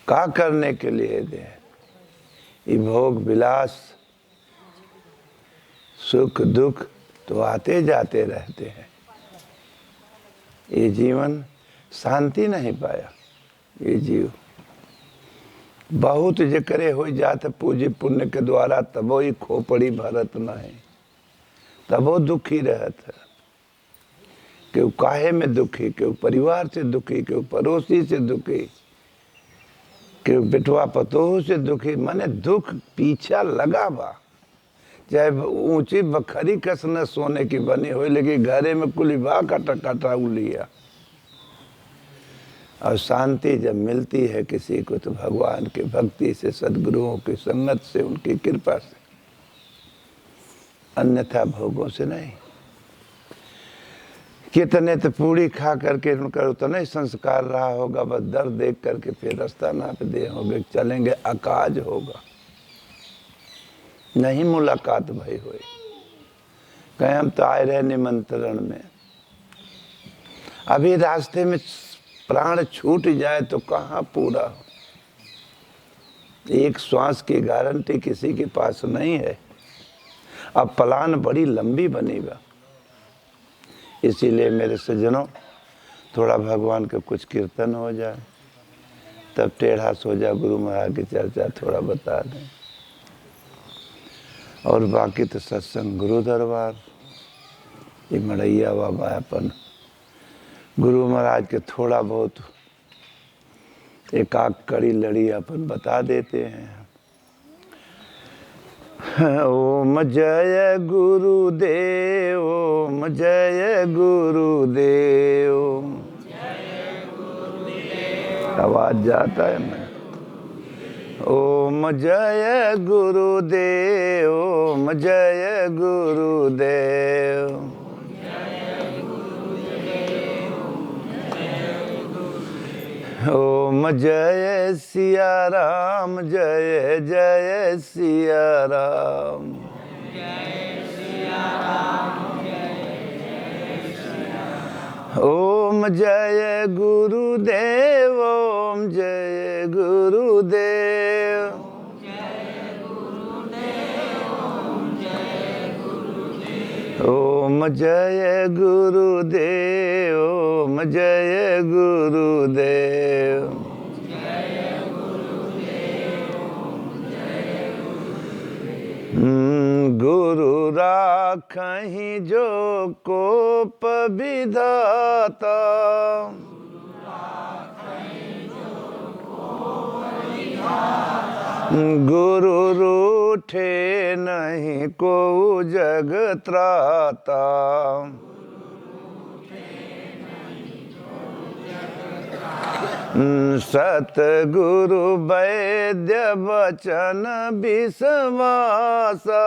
का करने के लिए दे। ये भोग विलास सुख दुख तो आते जाते रहते हैं। ये जीवन शांति नहीं पाया। ये जीव बहुत जे करे हो जात पूज्य पुण्य के द्वारा, तबो ही खोपड़ी भरत नहीं, तबो दुखी रहत है। केहू काहे में दुखी, केहू परिवार से दुखी, केहू पड़ोसी से दुखी, केहू बेटवा पतोह से दुखी। माने दुख पीछा लगा बा। चाहे ऊंची बखरी कस न सोने की बनी हो, लेकिन घरे में कुलिबा काटा काटा उलिया। और शांति जब मिलती है किसी को तो भगवान की भक्ति से, सद्गुरुओं की संगत से, उनकी कृपा से, अन्यथा भोगों से नहीं। कितने तो पूरी खा करके उनका उतना ही संस्कार रहा होगा, बस दर देख करके फिर रास्ता नाप दे होंगे, चलेंगे अकाज होगा, नहीं मुलाकात भई हुई। कहीं हम तो आए रहे निमंत्रण में, अभी रास्ते में प्राण छूट जाए तो कहाँ पूरा हो। एक श्वास की गारंटी किसी के पास नहीं है। अब प्लान बड़ी लंबी बनेगा। इसीलिए मेरे सज्जनों, थोड़ा भगवान का कुछ कीर्तन हो जाए, तब टेढ़ा सो जा गुरु महाराज की चर्चा थोड़ा बता दें, और बाकी तो सत्संग गुरु दरबार। ये मड़ैया बाबा अपन गुरु महाराज के थोड़ा बहुत एक आध कड़ी लड़ी अपन बता देते हैं। ओम जय गुरुदेव, ओम जय गुरुदेव। आवाज जाता है मैं। ओम जय गुरुदेव, ओम जय गुरुदेव। ओम जय सिया राम, जय जय सिया राम। ओम जय गुरुदेव, ओम जय गुरुदेव। ओम जय गुरुदेव, ओम जय गुरुदेव। गुरु राखहि जो कोप विधाता, गुरु रूठे नहीं को जग त्राता। सतगुरु वैद्य वचन विश्वासा,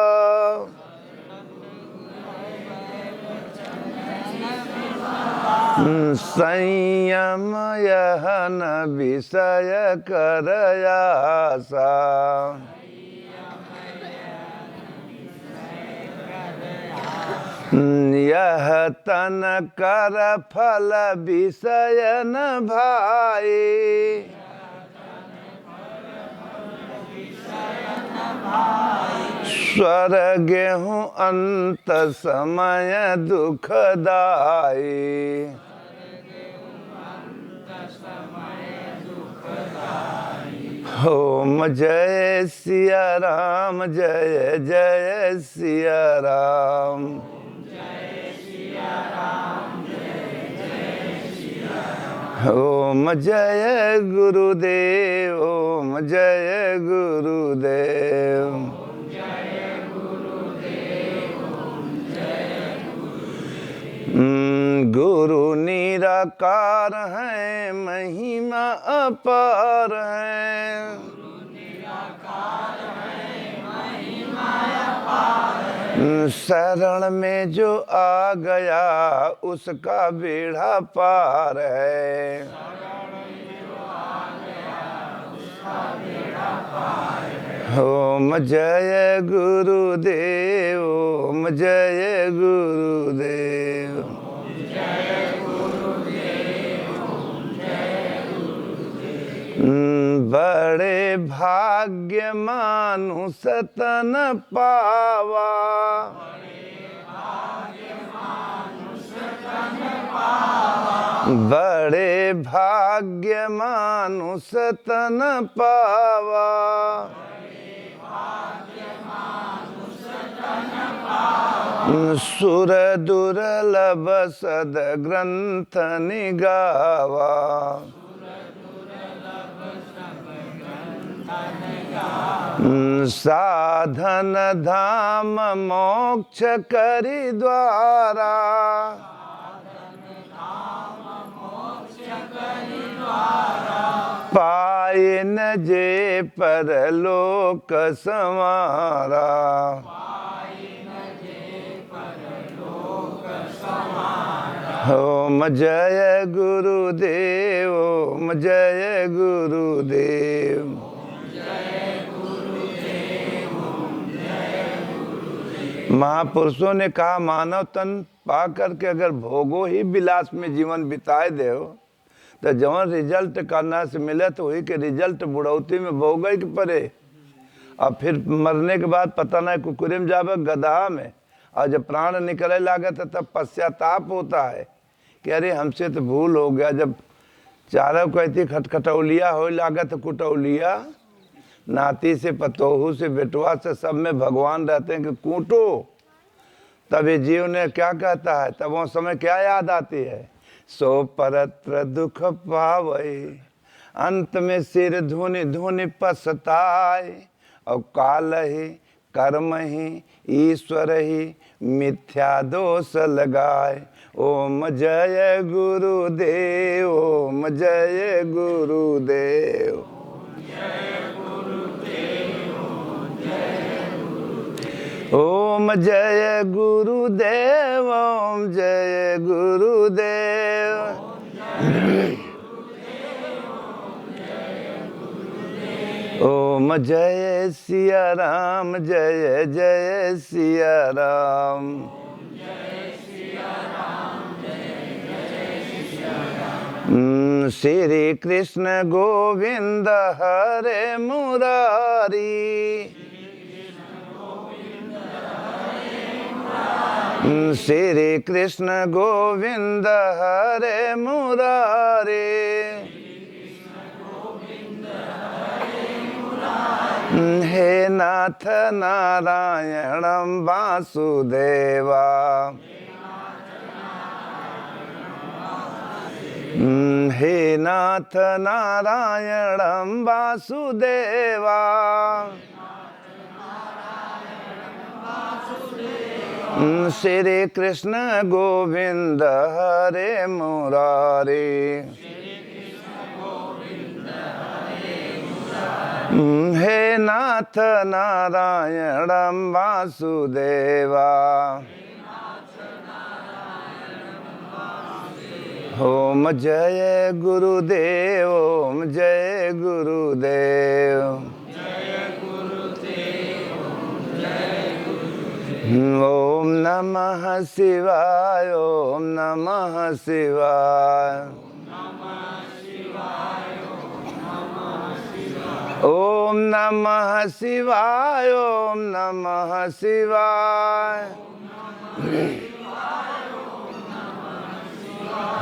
संयम यह न विषय कर आसा। यह तन कर फल विषय न भाई, स्वर्ग हूँ अंत समय दुखदाई। ओम जय सिया राम, जय जय सिया राम। ओम जय गुरुदेव, ओम जय गुरुदेव। गुरु निराकार है, महिमा अपार है। शरण में जो आ गया उसका बेड़ा पार है। ओम जय गुरुदेव, ओम जय गुरुदेव। बड़े भाग्य मानुष तन पावा, बड़े भाग्य मानुष तन पावा, सुर दुर्लभ सद ग्रंथ निगावा, साधन धाम मोक्ष करि द्वारा, पाए न जे परलोक संवारा, ओम जय गुरुदेव, ओम जय गुरुदेव। महापुरुषों ने कहा मानव तन पा करके अगर भोगो ही विलास में जीवन बिताए दे तो जवन रिजल्ट करना से मिले तो वही के रिजल्ट बुढ़ौती में भोगे के पड़े, और फिर मरने के बाद पता नहीं कुकुरे में जावे गधा में, और जब प्राण निकले लागत है तब पश्चाताप होता है कि अरे हमसे तो भूल हो गया। जब चारों कहती खटखटौलिया हो लागत कुटौलिया, नाती से पतोहू से बेटवा से सब में भगवान रहते हैं कि कूटो, तब ये जीव ने क्या कहता है, तब वो समय क्या याद आती है, सो परत्र दुख पावे, अंत में सिर धुनि धुनि पछताए, और काल ही कर्म ही ईश्वर ही मिथ्या दोष लगाए। ओम जय गुरुदेव, ओम जय गुरुदेव। ओम जय गुरुदेव, ओम जय गुरुदेव। ओम जय सिया राम, जय जय सिया राम। श्री कृष्ण गोविंद हरे मुरारी, श्री कृष्ण गोविंद हरे मुरारी, हे नाथ नारायणं वासुदेवा, हे नाथ नारायणं वासुदेवा, श्री कृष्ण गोविंद हरे मुरारी, हे नाथ नारायणं वासुदेवा। ओम जय गुरुदेव, ओम जय गुरुदेव। ओम नमः शिवाय, ओम नमः शिवाय। ओम नमः शिवाय, ओम नमः शिवाय।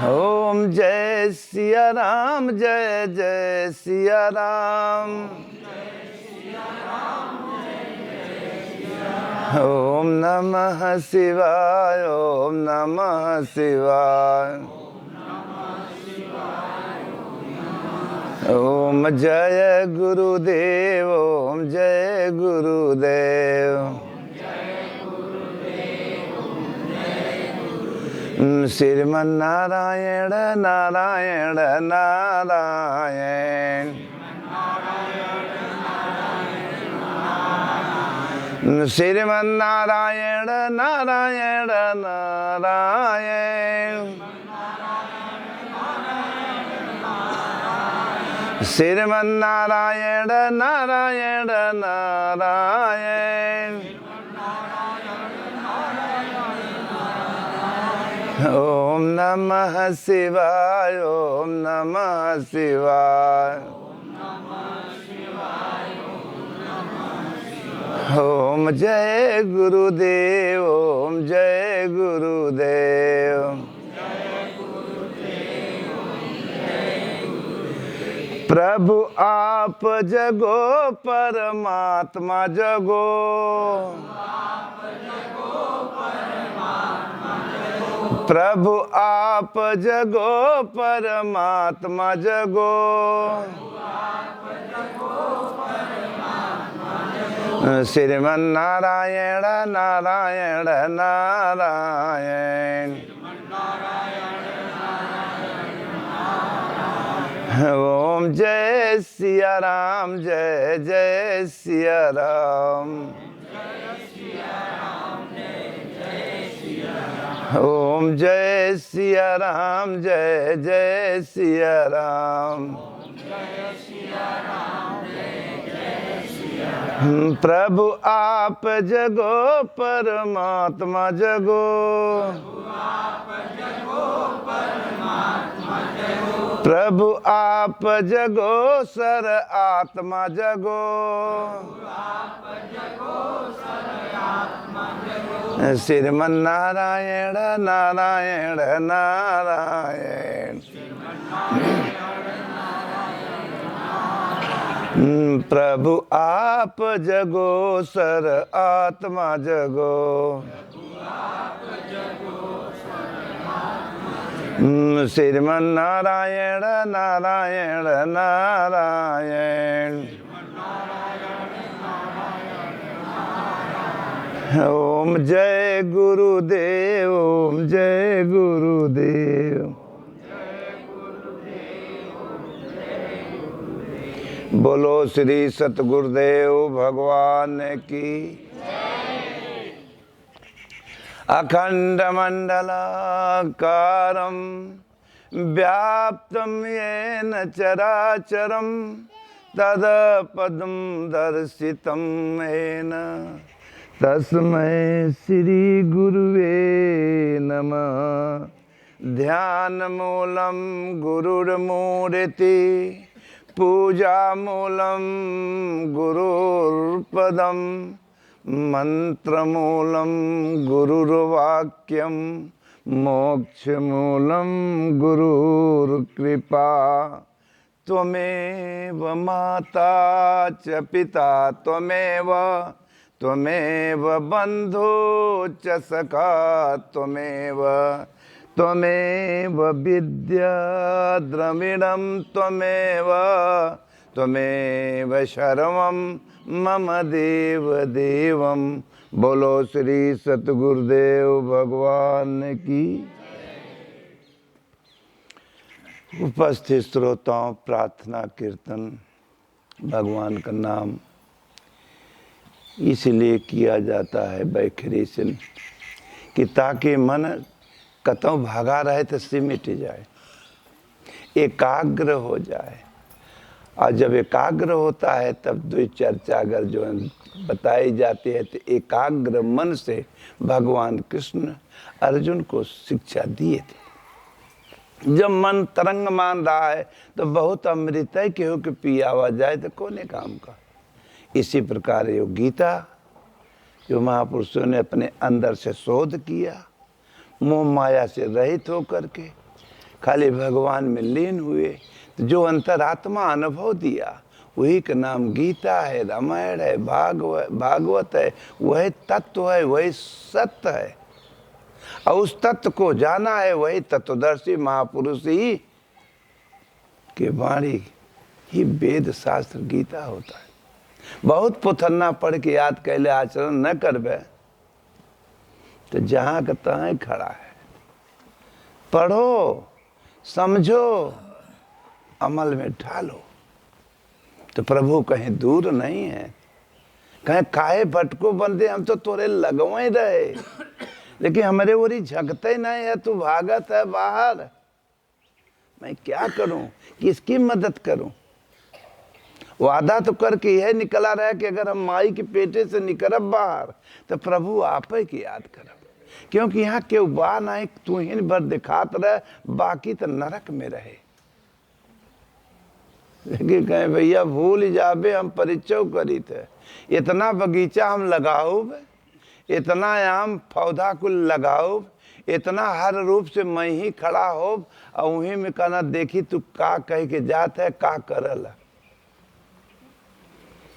ओम जय सिया राम, जय जय सिया राम। ओम नमः शिवाय, ओम नमः शिवाय। ओम जय गुरुदेव, ओम जय गुरुदेव। श्रीमन्नारायण नारायण नारायण, श्रीमन्नारायण नारायण नारायण, श्रीमन्नारायण नारायण नारायण। ओम नमः शिवाय, ओम नमः शिवाय। ओम जय गुरुदेव, ओम जय गुरुदेव। प्रभु आप जगो परमात्मा जगो, प्रभु आप जगो परमात्मा जगो। श्रीमन नारायण नारायण नारायण। ओम जय सिया राम, जय जय सिया राम। ओम जय सिया राम, जय जय सिया राम। प्रभु आप जगो परमात्मा जगो, प्रभु आप जगो सर आत्मा जगो। श्रीमन नारायण नारायण नारायण। प्रभु आप जगो सर आत्मा जगो। श्रीमन नारायण नारायण नारायण। ओम जय गुरुदेव, ओम जय गुरुदेव। बोलो श्री सतगुरुदेव भगवान की। अखंड मंडलाकारं व्याप्तं येन चराचरं तत्पदं दर्शितं येन तस्मै श्री गुरुवे नमः। ध्यानमूलं गुरुर्मूर्ति, पूजामूलं गुरुर्पदं, मंत्रमूलं गुरुर्वाक्यं, मोक्षमूलं गुरुर्कृपा। त्वमेव माता च पिता त्वमेव, त्वमेव बन्धु च सखा त्वमेव, त्वमेव विद्या द्रविणं त्वमेव, त्वमेव सर्वं मम देव देवम। बोलो श्री सतगुरुदेव भगवान की। उपस्थित श्रोताओं, प्रार्थना कीर्तन भगवान का नाम इसलिए किया जाता है बैखरी से कि ताकि मन कतौ भागा रहे तो सिमट जाए, एकाग्र हो जाए। और जब एकाग्र होता है तब दो चर्चा अगर जो बताई जाती है तो एकाग्र मन से भगवान कृष्ण अर्जुन को शिक्षा दिए थे। जब मन तरंग मान रहा है तो बहुत अमृत है कि हो कि पिया हुआ जाए तो कोने काम का। इसी प्रकार ये गीता जो महापुरुषों ने अपने अंदर से शोध किया, मोह माया से रहित होकर के खाली भगवान में लीन हुए, तो जो अंतरात्मा अनुभव दिया वही का नाम गीता है, रामायण है, भागवत है। वही तत्व है, वही सत्य है। और उस तत्व को जाना है वही तत्वदर्शी महापुरुष ही के वाणी ही वेद शास्त्र गीता होता है। बहुत पुथन्ना पढ़ के याद कैले आचरण न करबे तो जहां का तहां खड़ा है। पढ़ो, समझो, अमल में ढालो तो प्रभु कहीं दूर नहीं है। कहीं काहे भटको बंदे, हम तो तोरे लगवे रहे लेकिन हमारे ओरी झकते नहीं है, तू भागत है बाहर। मैं क्या करूं, किसकी मदद करूं? वादा तो करके यह निकला रहा कि अगर हम माई के पेटे से निकलब बाहर तो प्रभु आप ही की याद करब, क्योंकि यहाँ केहू बा नहीं, तू ही भर दिखात रहे, बाकी तो नरक में रहे। लेकिन कहे भैया भूल जाबे हम परिचय करी थे, इतना बगीचा हम लगाओ, इतना आम पौधा कुल लगाओ, इतना हर रूप से मैं ही खड़ा हो और वहीं में कहना देखी तू का कह के जात है का करल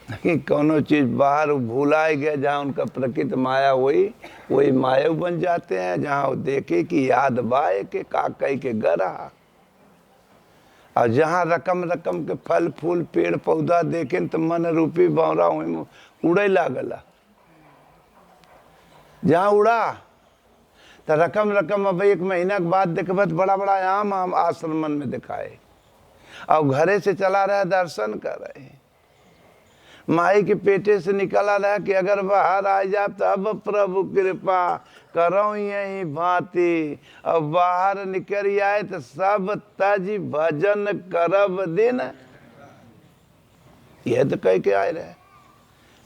नहीं। कोनो चीज बाहर भूला गया, जहाँ उनका प्रकृत माया वही माया बन जाते हैं। जहाँ वो देखे कि याद बाए के का कह के गरा, और जहाँ रकम रकम के फल फूल पेड़ पौधा देखे तो मन रूपी बौरा वहीं उड़े लागला। जहाँ उड़ा तो रकम रकम अब 1 महीना के बाद देखबत बड़ा बड़ा आम आश्रमन में दिखाए, और घरे से चला रहा दर्शन कर रहे, माई के पेटे से निकला रहा कि अगर बाहर आ जा तब प्रभु कृपा करो यही भांति, और बाहर निकल आए तो सब तज भजन करब दिन। यह तो कह के आए रहे,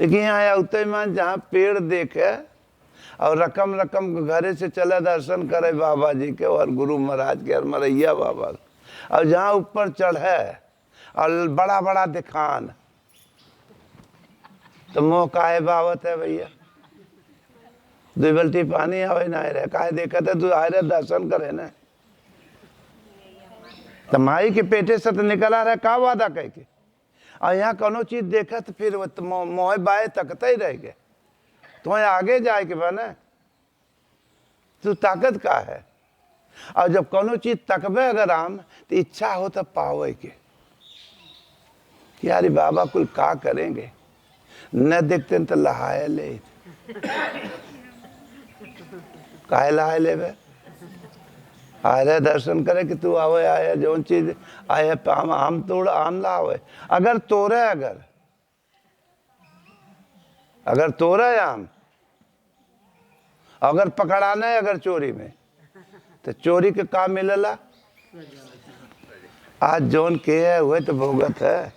लेकिन यहाँ आते मान जहाँ पेड़ देखे और रकम रकम के घरे से चले दर्शन करे बाबा जी के और गुरु महाराज के और मरैया बाबा, और जहाँ ऊपर चढ़े और बड़ा बड़ा दिखान, तो मोह काहे बावत है भैया? 2 बाल्टी पानी आवे ना रहे, काहे देखत है? तू आए रहे दर्शन करे ना। तो माई के पेटे से तो निकला रहे का वादा कह के, और यहाँ कोनो चीज देखा तो फिर मोह बाए तकते ही रह गए। तुम्हें आगे जाए के बने, तू ताकत का है। और जब कोनो चीज तकबे अगर आम तो इच्छा हो तो पावे के यारी बाबा कुल का करेंगे, न देखते तो लहाए ले। काहे लहाए ले बे? आए रहे दर्शन करे कि तू आवे आया जो चीज आए आम तोड़ आम लावे। अगर तोरे अगर तोरे आम अगर पकड़ाना है अगर चोरी में, तो चोरी के काम मिलला। आज जोन के है हुए तो भोगत है।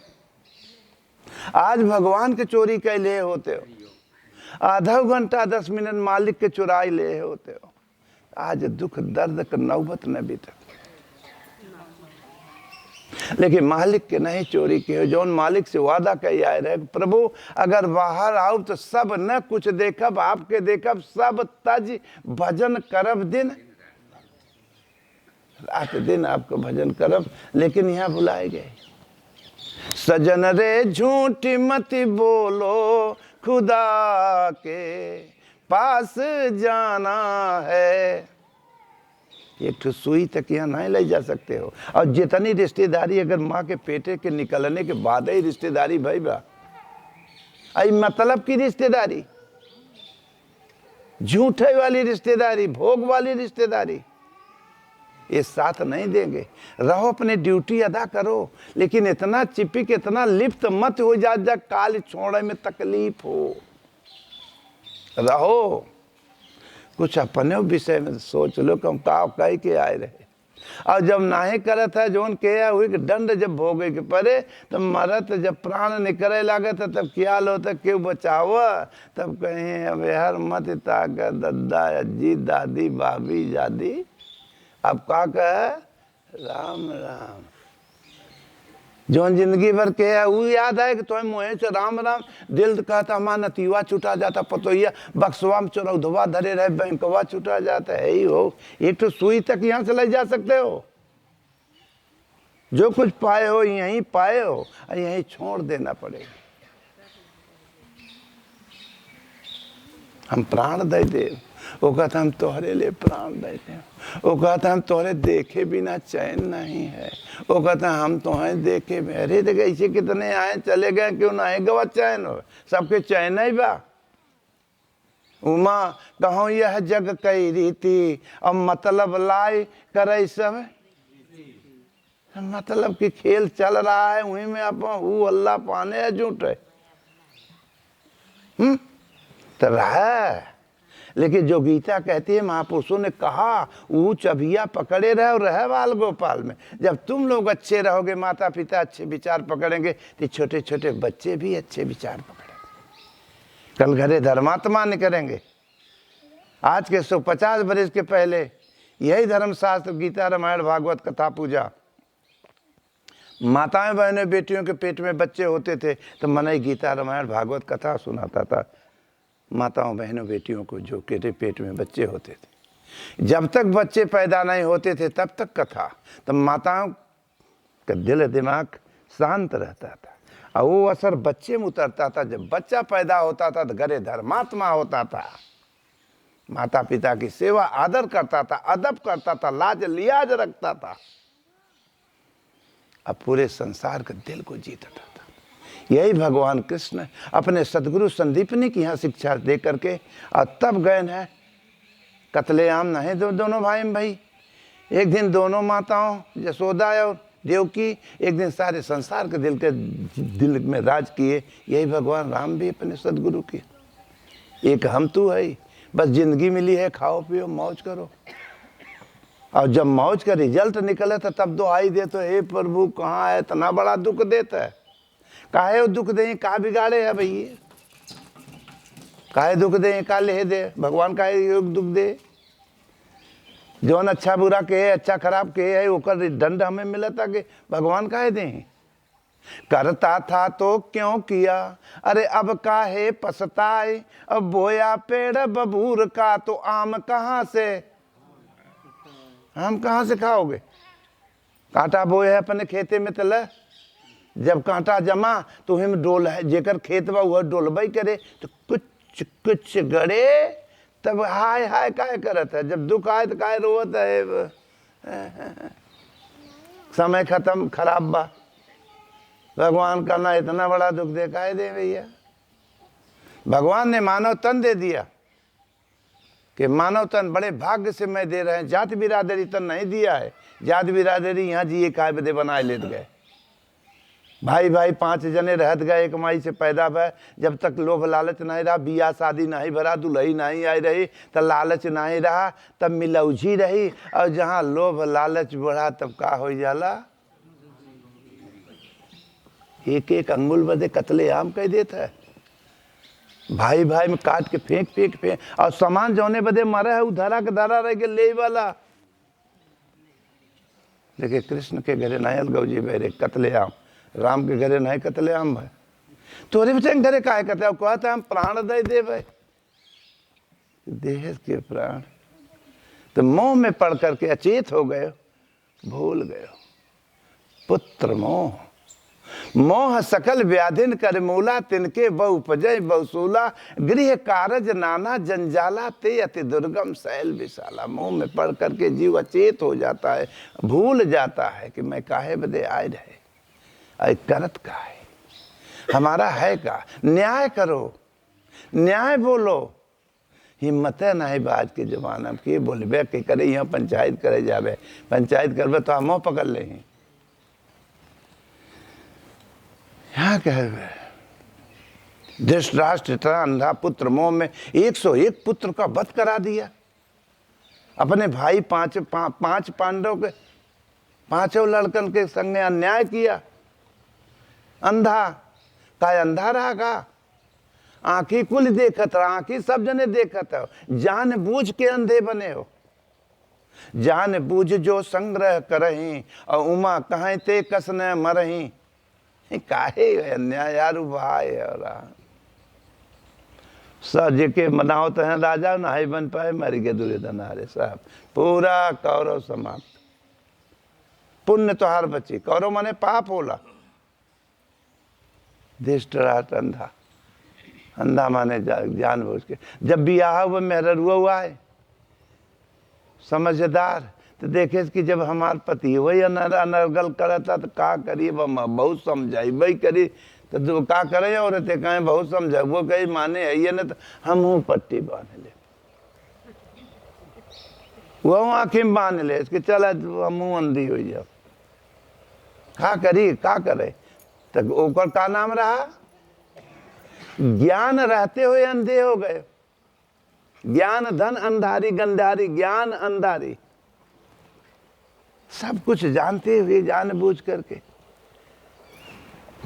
आज भगवान के चोरी के ले होते हो, आधा घंटा 10 मिनट मालिक के चुराई ले होते हो। आज दुख दर्द का नौबत न भी तक, लेकिन मालिक के नहीं चोरी के। जौन मालिक से वादा कही आए रहे प्रभु अगर बाहर आओ तो सब न कुछ देखब आपके देखब, सब तज भजन करब दिन रात दिन आपको भजन करब। लेकिन यहाँ बुलाए गए सजन रे झूठी मत बोलो, खुदा के पास जाना है। एक ठो सुई तक यहाँ नहीं ले जा सकते हो। और जितनी रिश्तेदारी अगर माँ के पेटे के निकलने के बाद ही रिश्तेदारी भाई बा, आई मतलब की रिश्तेदारी, झूठे वाली रिश्तेदारी, भोग वाली रिश्तेदारी, ये साथ नहीं देंगे। रहो अपनी ड्यूटी अदा करो, लेकिन इतना चिपिक इतना लिप्त मत हो जा काल छोड़े में तकलीफ हो। रहो कुछ अपने विषय में सोच लो कि हम का कह के आए रहे। और जब नाहे करत है जोन के हुई कि दंड जब भोगे के परे, तब मरत जब प्राण निकले लागत है तब क्या होता क्यों बचाव, तब कहें अब हर मत ताकत दद्दा अज्जी दादी भाभी जादी। अब का कहे राम राम। जोन जिंदगी भर के है वो याद है कि तुम्हें मुँह से राम राम, दिल कहता हमारा नतीवा छुटा जाता, पतोहिया बक्सवा में चौरौधवा धरे रहे बैंकवा छुटा जाता है। ही हो एक तो सुई तक यहाँ से ले जा सकते हो। जो कुछ पाए हो यहीं पाए हो और यहीं छोड़ देना पड़ेगा। हम प्राण दे दे, वो कहता हम तोहरे लिए प्राण देते हैं। वो कहता हम तोहरे देखे बिना चैन नहीं है। वो कहता हम तोहें देखे, अरे देख ऐसे कितने आए चले गए, क्यों ना है गवा चैन हो, सबके चैन ही बा। उमा कहो यह जग कई रीति, अब मतलब लाई करे सब, मतलब कि खेल चल रहा है वहीं में आप अल्लाह पाने है झूठे तो रहा। लेकिन जो गीता कहती है महापुरुषों ने कहा वो चबिया पकड़े रहे और रहे बाल गोपाल में। जब तुम लोग अच्छे रहोगे, माता पिता अच्छे विचार पकड़ेंगे, तो छोटे छोटे बच्चे भी अच्छे विचार पकड़ेंगे। कल घरे धर्मात्मा निकलेंगे। आज के 150 बरस के पहले यही धर्मशास्त्र गीता रामायण भागवत कथा पूजा माताएं बहनें बेटियों के पेट में बच्चे होते थे तो मनई गीता रामायण भागवत कथा सुनाता था माताओं बहनों बेटियों को जो के पेट में बच्चे होते थे। जब तक बच्चे पैदा नहीं होते थे तब तक कथा, तब माताओं का दिल दिमाग शांत रहता था और वो असर बच्चे में उतरता था। जब बच्चा पैदा होता था तो घरे धर्मात्मा होता था, माता पिता की सेवा आदर करता था, अदब करता था, लाज लियाज रखता था, अब पूरे संसार के दिल को जीतता था। यही भगवान कृष्ण अपने सदगुरु संदीपनी की यहाँ शिक्षा दे करके और तब गए हैं कत्लेआम नहीं दोनों भाई। एक दिन दोनों माताओं यशोदा और देवकी एक दिन सारे संसार के दिल में राज किए। यही भगवान राम भी अपने सदगुरु के एक हम तू है, बस जिंदगी मिली है, खाओ पियो मौज करो। और जब मौज का रिजल्ट निकले तो तब दुहाई दे तो हे प्रभु कहाँ है, इतना बड़ा दुख देता है, काहे वो दुख दे, का बिगाड़े है भैया, काहे दुख दे, का ले दे भगवान, काहे योग दुख दे। जौन अच्छा बुरा के है, अच्छा खराब के है, ओकर दंड हमें मिला था कि भगवान काहे दे। करता था तो क्यों किया, अरे अब काहे पछताए, अब बोया पेड़ बबूर का तो आम कहाँ से, आम कहाँ से खाओगे। कांटा बोए है अपने खेते में तले, जब कांटा जमा तो हम डोल है जेकर खेत बा वह डोलबई करे तो कुछ कुछ गड़े तब हाय हाय काय करत है। जब दुख आए तो काय रोवत है, समय खत्म खराब बा, भगवान करना इतना बड़ा दुख दे काय दे भैया। भगवान ने मानव तन दे दिया कि मानव तन बड़े भाग्य से मैं दे रहे हैं, जात बिरादरी तन नहीं दिया है। जात बिरादरी यहाँ जिए काय बदे बनाए लेट गए, भाई भाई 5 जने रहत गए, एक माई से पैदा भय। जब तक लोभ लालच नहीं रहा, बियाह शादी नहीं भरा, दुल्ही नहीं आई रही, तब लालच नहीं रहा, तब मिलौजी रही। और जहाँ लोभ लालच बढ़ा तब का हो जाला, एक एक अंगुल बदे कत्लेआम कह देता है। भाई भाई में काट के फेंक और सामान जौने बदे मरे है उधरा के धरा रह के ले वाला। देखिए कृष्ण के घरे नायल गौजी बेरे कत्लेआम, राम के घरे नहीं कत्लेआम भाई। तोरे बच्चे घरे काहे कहते हो, कहते हम प्राण दे दे भाई, देह के प्राण। तो मोह में पड़ करके अचेत हो गए, भूल गए। पुत्र मोह, मोह सकल व्याधिन कर मूला, तिनके बहु उपजय बहुसूला, गृह कारज नाना जंजाला, ते अति दुर्गम शैल विशाला। मोह में पड़ करके जीव अचेत हो जाता है, भूल जाता है कि मैं काहे बदे आए रहे, अरे करत का है, हमारा है का। न्याय करो, न्याय बोलो, हिम्मत है नहीं बाज के जमाना में कि बोलबे के करे यहाँ पंचायत करे जाबे, पंचायत करबे तो हम पकड़ ले। यहाँ कह धृतराष्ट्र इतना अंधा पुत्र मोह में 101 पुत्र का वध करा दिया। अपने भाई पांच पांडव के 5 लड़कन के संग अन्याय किया। अंधा का अंधा रहा का, आंखी कुल देखत रहा, आंखी सब जने देखत हो, जान बूझ के अंधे बने हो। जान बूझ जो संग्रह करही और उमा कहें ते कसने मरही। काहे अन्याय यार भाई और सब जेके मनाओ तो है राजा नहीं बन पाए, मर गए दुर्योधन हारे साहब, पूरा कौरव समाप्त। पुण्य तो हार बची, कौरव माने पाप होला। धृतराष्ट्र अंधा, अंधा माने जान बूझ के। जब बियाह हुआ मेहरुआ हुआ है समझदार, तो देखे कि जब हमार पति वही अनर्गल करता तो का करिए, बहुत समझाई वही करी तो जो का करे औरतें कहें बहुत समझा, वो कही माने है ये न तो हम पट्टी बांध ले, वो आँखी में बांध ले इसके चला हम अंधी हो जाओ, का करी का करे। तो ओकर का नाम रहा, ज्ञान रहते हुए अंधे हो गए। ज्ञान धन अंधारी गंधारी, ज्ञान अंधारी, सब कुछ जानते हुए जानबूझ करके।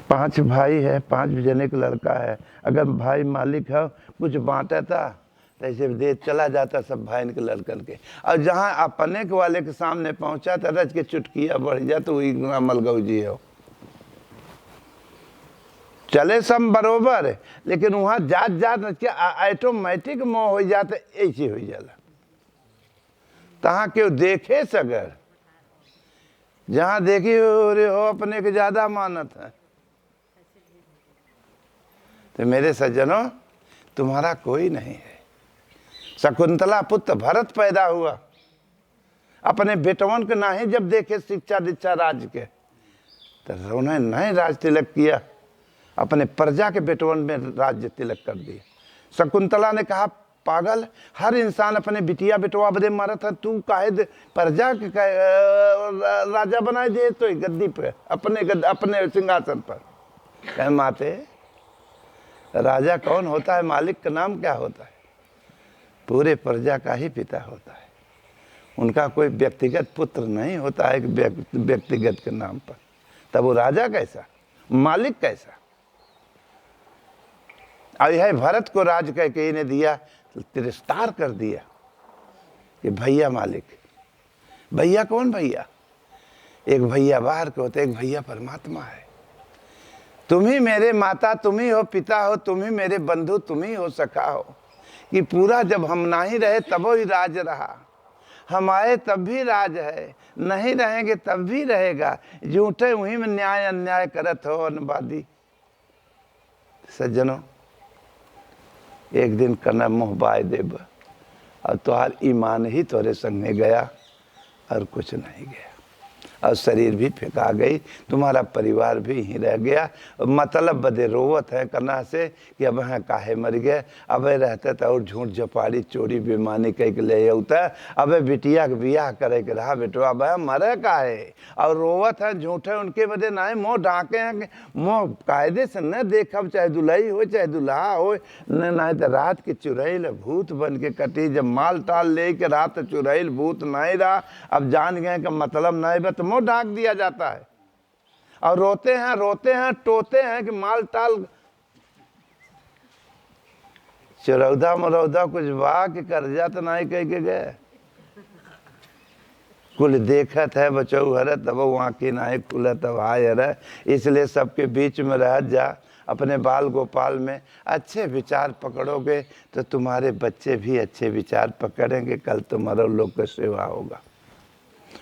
5 भाई है, 5 जने का लड़का है, अगर भाई मालिक है कुछ बांटा था तो ऐसे दे चला जाता सब भाई के लड़कन के। और जहाँ अपने के वाले के सामने पहुंचा था रज के चुटकिया बढ़ जा तो वही मलगऊ जी हो, चले सब बरोबर है, लेकिन वहाँ जात जात क्या ऑटोमेटिक मोह हो जाते, ऐसे हो जाला। तहाँ क्यों देखे सगर, जहाँ देखी रे हो अपने के ज्यादा मानत है। तो मेरे सज्जनों, तुम्हारा कोई नहीं है। शकुंतला पुत्र भरत पैदा हुआ, अपने बेटवन के ना ही जब देखे शिक्षा दीक्षा राज के, तो उन्हें नहीं राज तिलक किया, अपने प्रजा के बेटवन में राज्य तिलक कर दिया। शकुंतला ने कहा, पागल, हर इंसान अपने बिटिया बेटवा बदे मरत है, तू काहे प्रजा के राजा बनाए दे तो गद्दी पे, अपने सिंहासन पर। कहे माते, राजा कौन होता है, मालिक का नाम क्या होता है? पूरे प्रजा का ही पिता होता है, उनका कोई व्यक्तिगत पुत्र नहीं होता है व्यक्तिगत के नाम पर। तब वो राजा कैसा, मालिक कैसा? और यह भरत को राज कह के इन्हें दिया, तो तिरस्कार कर दिया कि भैया मालिक। भैया कौन भैया? एक भैया बाहर के होते, एक भैया परमात्मा है। तुम ही मेरे माता, तुम ही हो पिता हो, तुम ही मेरे बंधु, तुम ही हो सखा हो। कि पूरा जब हम नहीं रहे तब ही राज रहा, हम आए तब भी राज है, नहीं रहेंगे तब भी रहेगा। झूठे वहीं में न्याय अन्याय करत हो अनवादी। सज्जनों, एक दिन करना मुँह बाय देब, और तुहार ईमान ही तोरे संगे गया और कुछ नहीं गया, और शरीर भी फेंका गई, तुम्हारा परिवार भी यहीं रह गया। मतलब बदे रोवत है करना से कि अब हैं काहे मर गए, अब रहते तो और झूठ झपाड़ी चोरी बेमानी कह के ले होता, अब बिटिया के बियाह करे के रहा बेटवा, अब मरे काहे, और रोवत है झूठे उनके बदे ना मुँह ढाके हैं कि मुँह कायदे से न देखब, चाहे दुल्ही हो चाहे दुल्हा हो, न तो रात के चुरैल भूत बन के कटी। जब माल टाल ले के रात चुरैल भूत नहीं रहा, अब जान गए कि मतलब नहीं बा, तो मुँह ढाक दिया जाता है। और रोते हैं टोते हैं कि माल टाल चरौदा मरौदा कुछ बा के कर्जा तो नहीं कह के गए। कुल देखत है बचऊ हर, तब वहाँ की नहीं खुलत तब आय हर। इसलिए सबके बीच में रह जा, अपने बाल गोपाल में अच्छे विचार पकड़ोगे तो तुम्हारे बच्चे भी अच्छे विचार पकड़ेंगे। कल तुम्हारा लोग का सेवा होगा।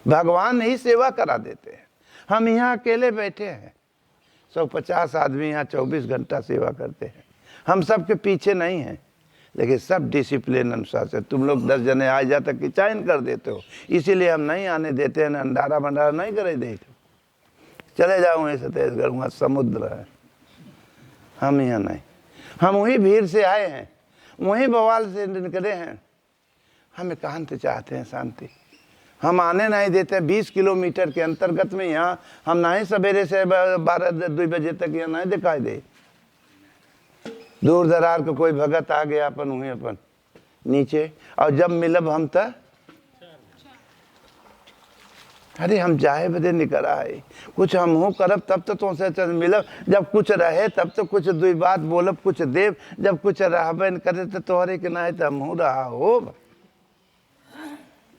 भगवान ही सेवा करा देते हैं। हम यहाँ अकेले बैठे हैं, 150 आदमी यहाँ 24 घंटा सेवा करते हैं। हम सबके पीछे नहीं हैं, लेकिन सब डिसिप्लिन अनुसार से। तुम लोग 10 जने आ जाते कि चयन कर देते हो, इसीलिए हम नहीं आने देते हैं, अंडारा भंडारा नहीं करे देते। चले जाओ ऐसे छत्तीसगढ़, वहाँ समुद्र है, हम यहाँ नहीं। हम वही भीड़ से आए हैं, वही बवाल से निकले हैं। हम एकांत चाहते हैं, शांति। हम आने नहीं देते। 20 किलोमीटर के अंतर्गत में यहाँ हम नहीं सवेरे से 12-2 बजे तक यहाँ नहीं दिखाई दे। दूर दरार का कोई भगत आ गया अपन वहीं अपन नीचे, और जब मिलब हम तो अरे हम जाए बदे निकल आए, कुछ हम हूँ करब तब तो तुमसे मिलब। जब कुछ रहे तब तो कुछ 2 बात बोलब, कुछ देव। जब कुछ रहबे न करे तो तोहरे के नहीं तो हम हूँ रहा हो।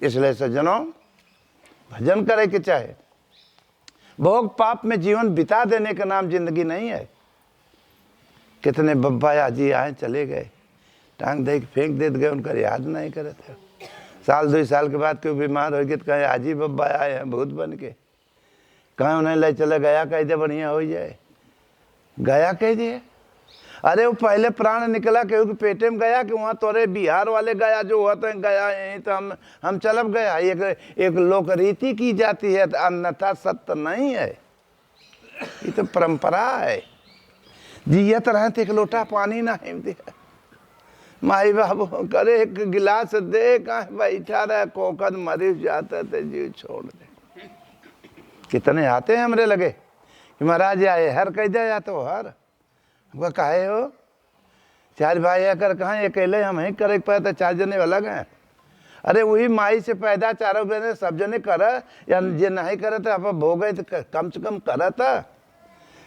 इसलिए सज्जनों, भजन करे के चाहे। भोग पाप में जीवन बिता देने का नाम जिंदगी नहीं है। कितने बब्बा जी आए चले गए, टांग दे के फेंक देते गए, उनका याद नहीं करे थे। साल 2 साल के बाद कोई बीमार हो गए तो कहे आज ही बब्बा आए हैं भूत बन के। कहाँ उन्हें ले चले गया कह दे बढ़िया हो जाए, गया कह दिए। अरे वो पहले प्राण निकला क्योंकि पेटे में गया कि वहाँ तोरे बिहार वाले गया जो हुआ तो गया यहीं तो हम चलब गया। एक लोक रीति की जाती है, अन्यथा सत्य नहीं है। ये तो परंपरा है। जियत रहे तो एक लोटा पानी ना दिया, माई बाबू करे एक गिलास दे, कहाँ बैठा रहे कोकद मरीज जाता तो जीव छोड़ दे। कितने आते हैं हमरे लगे कि महाराज आए हर कह दिया या तो हर वह काहे हो 4 भाई आकर कहाँ अकेले हम ही करे पाए तो 4 जने अलग हैं। अरे वही माई से पैदा 4 बहने सब जने कर, या जे नहीं करे तो आप भोगे तो कम से कम कर था।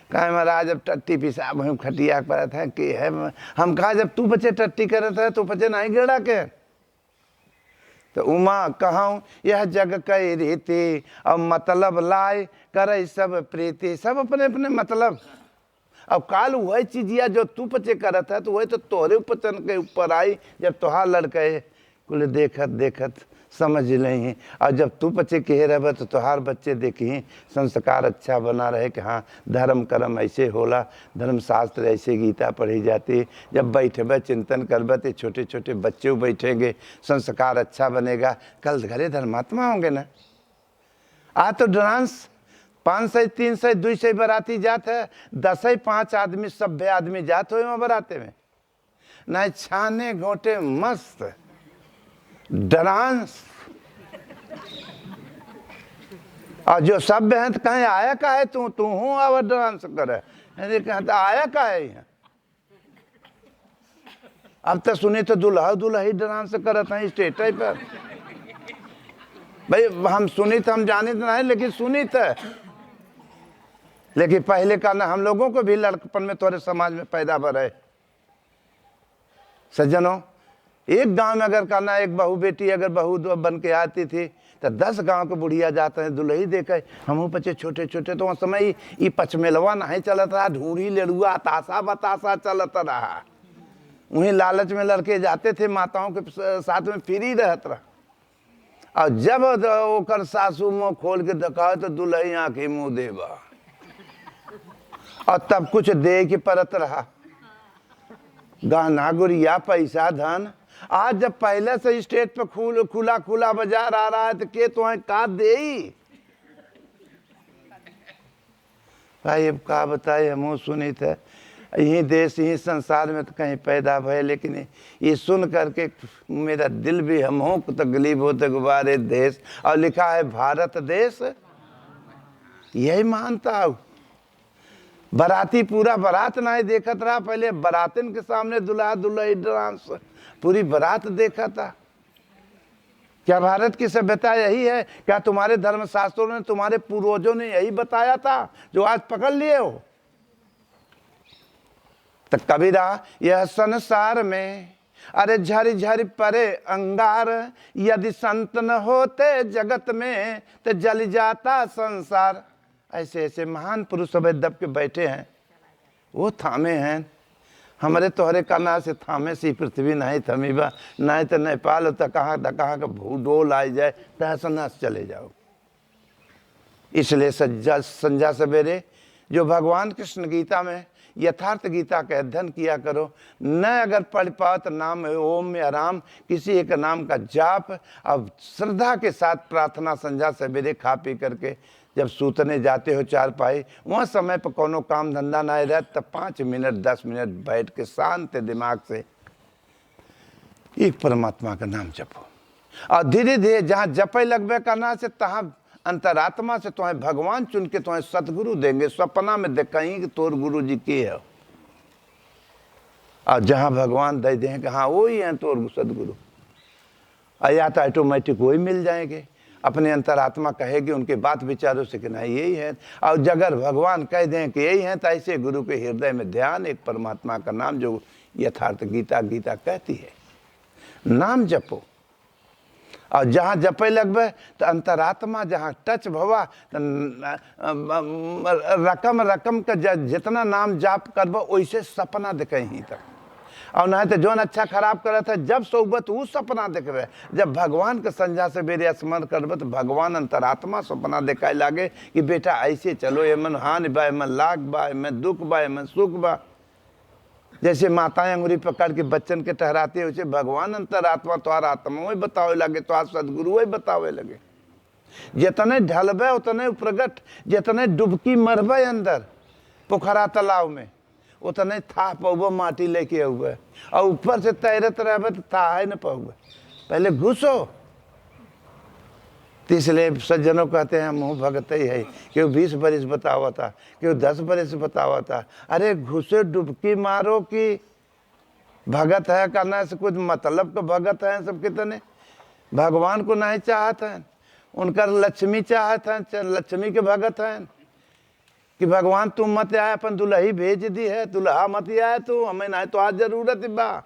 कहा महाराज अब टट्टी पिसाब हम खटिया पर था कि है। हम कहा जब तू बच्चे टट्टी करे था तो बच्चे नहीं गिड़ा के। तो उमा कहूँ यह जग कई रीति, अब मतलब लाए करे सब प्रीति। सब अपने अपने मतलब, अब काल वही चीजिया जो तू पचे करत है तो वही तो तोहरे उपचन के ऊपर आई जब तोहार लड़के कुल देखत देखत समझ नहीं। और जब तू बच्चे कहे रहे तो तोहार बच्चे देखी संस्कार अच्छा बना रहे कि हाँ धर्म कर्म ऐसे होला, धर्मशास्त्र ऐसे गीता पढ़ी जाती। जब बैठे चिंतन करबे तो छोटे छोटे बच्चे बैठेंगे, संस्कार अच्छा बनेगा, कल घरे धर्मात्मा होंगे ना। आज तो डांस 500 300 200 बराती जात है, 10 5 आदमी सभ्य आदमी जात हो बराते में ना, छाने घोटे मस्त डांस। और जो सभ्य हैं तो कहें आया का है तू हूँ और डांस करे, अरे कहते आया का है यहाँ। अब तो सुनी तो दुल्हा दुल्ही डांस करते हैं स्टेज पर। भाई हम सुनी तो हम जाने तो नहीं, लेकिन सुनी तो, लेकिन पहले का ना हम लोगों को भी लड़कपन में थोड़े समाज में पैदा भरे। सज्जनों, एक गांव में अगर करना एक बहू बेटी अगर बहू बन के आती थी तो 10 गांव के बुढ़िया जाते हैं दुल्ही देखे। हम बच्चे छोटे छोटे तो उस समय ये पचमेलवा नहीं चलता रहा, ढूंढी लेड़ुआ ताशा बताशा चलता रहा। वहीं लालच में लड़के जाते थे, माताओं के साथ में फ्री रहता रहा। और जब ओकर सासू मुँह खोल के दिखाओ तो दुल्ही आंखें मुँह देवा, और तब कुछ दे के परत रहा, गहना गुड़िया पैसा धन। आज जब पहले से स्टेज पे खुला खुला बाजार आ रहा है तो के तुम्हें का दे भाई। अब का बताए, हम सुनी थे यही देश यही संसार में तो कहीं पैदा भय, लेकिन ये सुन करके मेरा दिल भी हम हो तकलीफ होते गुबारे देश। और लिखा है भारत देश, यही मानता हूँ। बराती पूरा बारात नहीं देखत रहा, पहले बरातिन के सामने दुल्हा दुल्ही डांस पूरी बारात देखा था। क्या भारत की सभ्यता यही है? क्या तुम्हारे धर्मशास्त्रों ने तुम्हारे पूर्वजों ने यही बताया था जो आज पकड़ लिए हो? तो कबीरा यह संसार में अरे झरी झरी परे अंगार, यदि संत न होते जगत में तो जल जाता संसार। ऐसे ऐसे महान पुरुष सब दब के बैठे हैं, वो थामे हैं। हमारे तोहरे करना से थामे सी पृथ्वी नहीं थमीबा, नहीं तो नेपाल तो कहाँ का भूडोल आ जाए तहस नहस चले जाओ। इसलिए संजा सवेरे जो भगवान कृष्ण गीता में यथार्थ गीता का अध्ययन किया करो। न अगर पढ़ पाओ तो नाम ओम में आराम, किसी एक नाम का जाप। अब श्रद्धा के साथ प्रार्थना संजा सवेरे खा पी करके जब सूतने जाते हो चारपाई, वहाँ समय पर कोनो काम धंधा नहीं रहे तब 5 मिनट 10 मिनट बैठ के शांत दिमाग से एक परमात्मा का नाम जपो। और धीरे धीरे जहाँ जपे लगबे करना से तहाँ अंतरात्मा से तुम्हें भगवान चुन के तुम्हें सतगुरु देंगे। सपना में देखेंगे कि तोर गुरु जी के है, और जहाँ भगवान दे दें कि हाँ वही है तोर सदगुरु, या तो ऑटोमेटिक वही मिल जाएंगे। अपने अंतरात्मा कहेगी उनके बात विचारों से कि नहीं यही है। और अगर भगवान कह दें कि यही है तो ऐसे गुरु के हृदय में ध्यान, एक परमात्मा का नाम जो यथार्थ गीता कहती है, नाम जपो। और जहाँ जपे लगबे तो अंतरात्मा जहाँ टच भवा तो रकम का जितना नाम जाप करबो वैसे सपना देखे ही तक। और नहीं तो जोन अच्छा खराब करे था जब सोबत वो सपना देखबे। जब भगवान के संजा से बेरे स्मरण करबे तो भगवान अंतरात्मा सपना देखाए लागे कि बेटा ऐसे चलो, एमन हानि बा, एमन लाग बा, एमन दुख बा, एमन सुख बा। जैसे माताएं अंगुरी पकड़ के बच्चन के ठहराते वैसे भगवान अंतरात्मा तोहार आत्मा वही बतावे लगे, तोहार सदगुरु वही बतावे लगे। जितने ढलबे उतने प्रगट, जितने डुबकी मरबे अंदर पोखरा तालाब में उतने था पौबे माटी लेके अबे, और ऊपर से तैरत रहबे तो था है न पौबे, पहले घुसो। तो इसलिए सज्जनों कहते हैं मुँह भगत ही है। क्यों 20 बरिस बतावा था, क्यों 10 बरिस बतावा था। अरे घुसे डुबकी मारो कि भगत है करना से कुछ मतलब का भगत है सब कितने भगवान को नहीं चाहते हैं, उनका लक्ष्मी चाहते हैं, लक्ष्मी के भगत हैं कि भगवान तुम मत आए, अपन दुल्ही भेज दी है, दुल्हा मत आए तो हमें नहीं तो आज जरूरत बा।